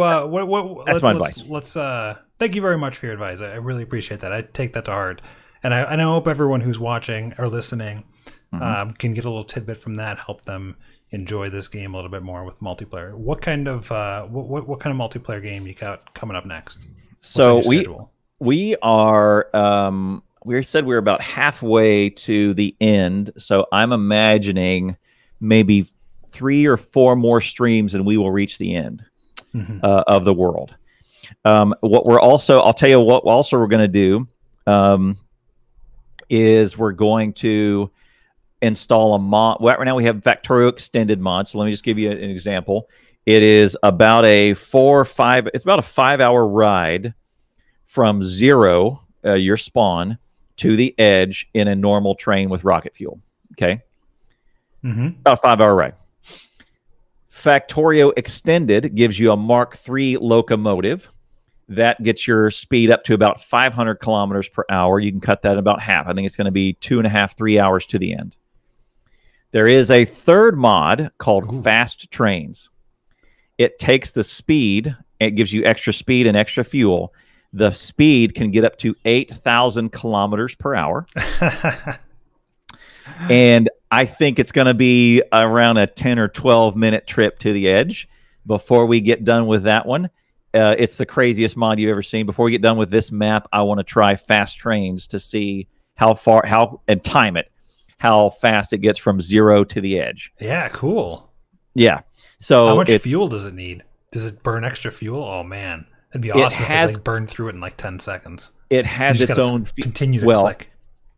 Speaker 1: That's my advice.
Speaker 2: Let's. Thank you very much for your advice. I really appreciate that. I take that to heart, and I hope everyone who's watching or listening can get a little tidbit from that. Help them enjoy this game a little bit more with multiplayer. What kind of what kind of multiplayer game you got coming up next?
Speaker 1: So we are we said we're about halfway to the end, so I'm imagining maybe 3 or 4 more streams and we will reach the end of the world. What we're also, I'll tell you what also we're going to do is we're going to install a mod. Right now we have Factorio Extended mod. So let me just give you an example. It is about a 5-hour ride from zero, your spawn, to the edge in a normal train with rocket fuel. Okay. About a 5-hour ride. Factorio Extended gives you a Mark III locomotive that gets your speed up to about 500 kilometers per hour. You can cut that in about half. I think it's going to be 2.5, 3 hours to the end. There is a third mod called Fast Trains. It takes the speed, it gives you extra speed and extra fuel. The speed can get up to 8,000 kilometers per hour. And I think it's going to be around a 10 or 12-minute trip to the edge before we get done with that one. It's the craziest mod you've ever seen. Before we get done with this map, I want to try Fast Trains to see and time it, how fast it gets from zero to the edge.
Speaker 2: Yeah, cool.
Speaker 1: Yeah. So
Speaker 2: how much fuel does it need? Does it burn extra fuel? Oh, man. It'd be awesome if it like burned through it in like 10 seconds.
Speaker 1: It has its own...
Speaker 2: Continue to click.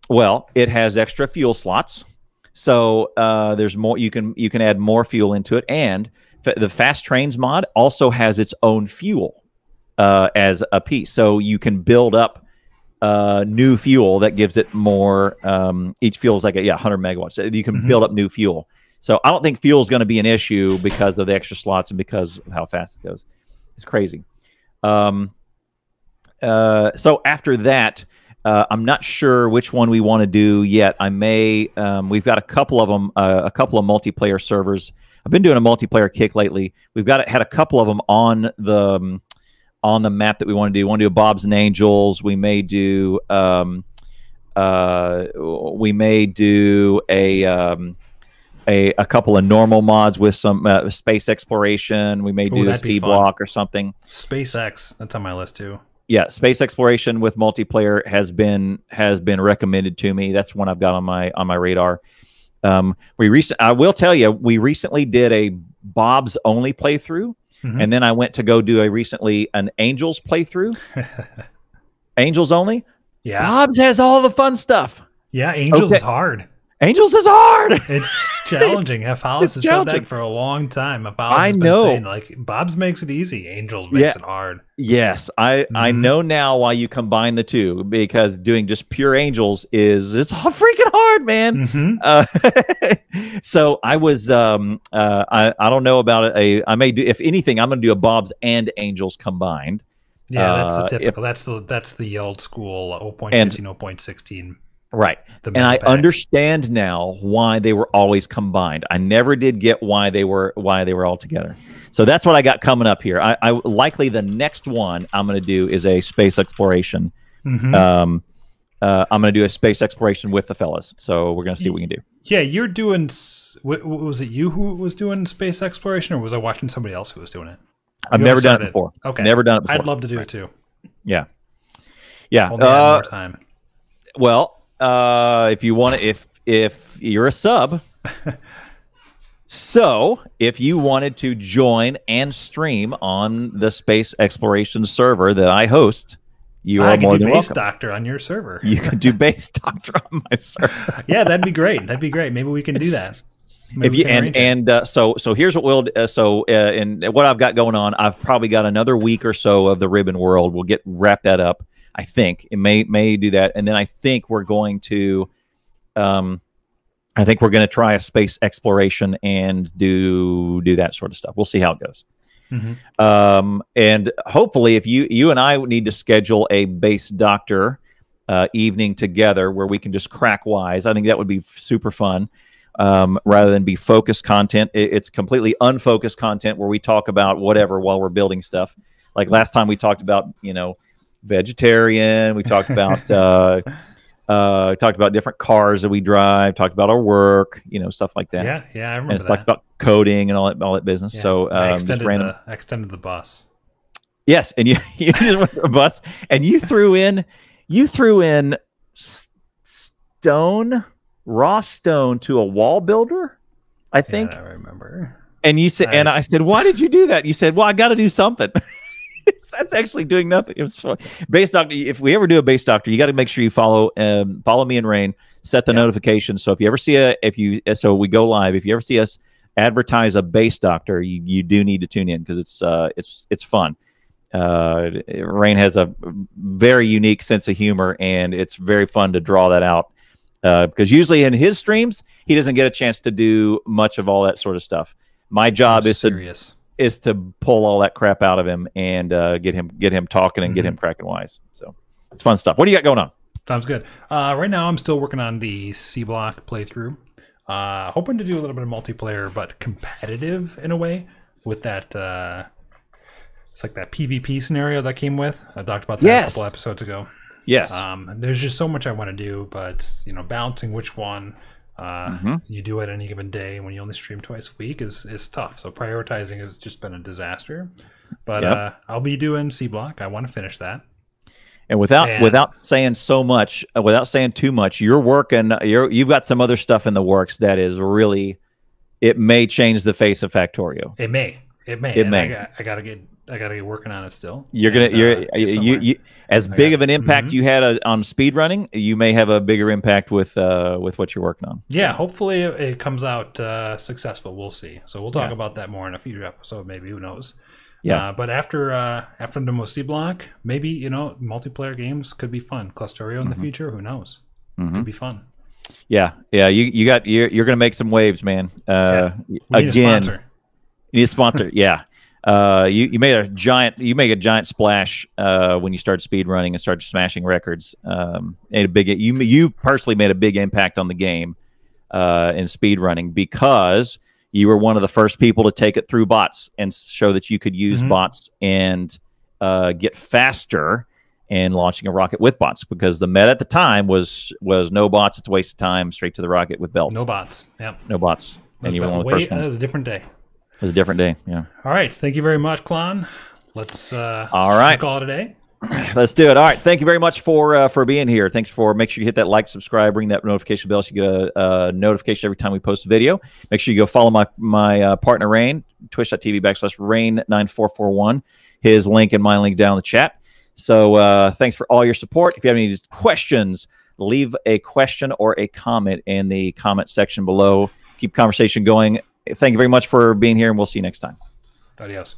Speaker 1: Well, it has extra fuel slots. So there's more. You can add more fuel into it. And the Fast Trains mod also has its own fuel as a piece. So you can build up new fuel that gives it more. Each fuel is like 100 megawatts. So you can build up new fuel. So I don't think fuel is going to be an issue because of the extra slots and because of how fast it goes. It's crazy. So after that, I'm not sure which one we want to do yet. I may. We've got a couple of them, a couple of multiplayer servers. I've been doing a multiplayer kick lately. We've had a couple of them on the map that we want to do. We want to do Bob's and Angels. We may do a couple of normal mods with some space exploration. We may do a C block or something.
Speaker 2: SpaceX, that's on my list too.
Speaker 1: Yeah, space exploration with multiplayer has been recommended to me. That's one I've got on my radar. I will tell you, we recently did a Bob's only playthrough, and then I went to go do an Angels playthrough. Angels only.
Speaker 2: Yeah,
Speaker 1: Bob's has all the fun stuff.
Speaker 2: Yeah, Angels is hard.
Speaker 1: Angels is hard.
Speaker 2: It's challenging. Hephalis has said that for a long time. Hephalis has been saying, like, Bob's makes it easy. Angels makes it hard.
Speaker 1: Yes. I know now why you combine the two, because doing just pure Angels it's freaking hard, man. So I was I don't know about it. I may do, if anything, I'm gonna do a Bob's and Angels combined.
Speaker 2: Yeah, that's the typical. That's the old school 0.15, 0.16.
Speaker 1: Right. And I understand now why they were always combined. I never did get why they were all together. So that's what I got coming up here. I likely the next one I'm going to do is a space exploration. I'm going to do a space exploration with the fellas. So we're going to see what we can do.
Speaker 2: Yeah, you're doing. Was it you who was doing space exploration, or was I watching somebody else who was doing it?
Speaker 1: I've never done it before.
Speaker 2: Okay,
Speaker 1: never done it before.
Speaker 2: I'd love to do it too.
Speaker 1: Yeah, yeah.
Speaker 2: Only add more time.
Speaker 1: Well. If you want to, if you're a sub, so if you wanted to join and stream on the space exploration server that I host, you are more than welcome.
Speaker 2: I could do Base Doctor on your server.
Speaker 1: You could do Base Doctor on my server.
Speaker 2: Yeah, that'd be great. That'd be great. Maybe we can do that.
Speaker 1: So here's what we'll in what I've got going on. I've probably got another week or so of the Ribbon World. We'll wrap that up. I think it may do that, and then I think we're going to, try a space exploration and do that sort of stuff. We'll see how it goes. And hopefully, if you and I need to schedule a Base Doctor evening together where we can just crack wise, I think that would be super fun. Rather than be focused content, it's completely unfocused content where we talk about whatever while we're building stuff. Like last time we talked about, vegetarian. We talked about different cars that we drive. Talked about our work, stuff like that.
Speaker 2: Yeah, I remember that.
Speaker 1: Talked about coding and all that business. Yeah. So
Speaker 2: I extended the bus.
Speaker 1: Yes, and you just went to a bus, and you threw in raw stone to a wall builder. I think
Speaker 2: I remember.
Speaker 1: And you said, and I said, "Why did you do that?" You said, "Well, I got to do something." That's actually doing nothing. It was fun. Base Doctor. If we ever do a Base Doctor, you got to make sure you follow me and Rain. Set the notifications. So if you ever see so we go live. If you ever see us advertise a Base Doctor, you do need to tune in because it's fun. Rain has a very unique sense of humor, and it's very fun to draw that out. Because usually in his streams, he doesn't get a chance to do much of all that sort of stuff. My job is to pull all that crap out of him and get him talking and get him cracking wise. So it's fun stuff. What do you got going on?
Speaker 2: Sounds good. Right now I'm still working on the C block playthrough. Hoping to do a little bit of multiplayer, but competitive in a way with that. It's like that PvP scenario that came with. I talked about that a couple episodes ago.
Speaker 1: Yes.
Speaker 2: There's just so much I want to do, but balancing which one you do at any given day when you only stream twice a week is tough. So prioritizing has just been a disaster. But I'll be doing C block. I want to finish that.
Speaker 1: And without saying too much, you're working. You've got some other stuff in the works that is really. It may change the face of Factorio.
Speaker 2: It may. I gotta get working on it still.
Speaker 1: You as big of an impact you had on speedrunning, you may have a bigger impact with what you're working on.
Speaker 2: Yeah, hopefully it comes out successful. We'll see. So we'll talk about that more in a future episode. Maybe, who knows?
Speaker 1: Yeah.
Speaker 2: But after the C block, maybe multiplayer games could be fun. Clusterio in the future, who knows? Could be fun.
Speaker 1: Yeah. You're gonna make some waves, man.
Speaker 2: We need a sponsor.
Speaker 1: You need a sponsor. Yeah. You made a giant splash when you started speedrunning and started smashing records. You personally made a big impact on the game in speedrunning because you were one of the first people to take it through bots and show that you could use bots and get faster in launching a rocket with bots, because the meta at the time was no bots. It's a waste of time. Straight to the rocket with belts.
Speaker 2: No bots. Yep.
Speaker 1: No bots. and you were one of the first ones.
Speaker 2: It was a different day.
Speaker 1: It was a different day. Yeah.
Speaker 2: All right. Thank you very much, Klon. Let's call it a day.
Speaker 1: Let's do it. All right. Thank you very much for being here. Thanks for make sure you hit that like, subscribe, ring that notification bell so you get a notification every time we post a video. Make sure you go follow my partner Rain, twitch.tv/Rain9441. His link and my link down in the chat. So thanks for all your support. If you have any questions, leave a question or a comment in the comment section below. Keep conversation going. Thank you very much for being here, and we'll see you next time.
Speaker 2: Adios.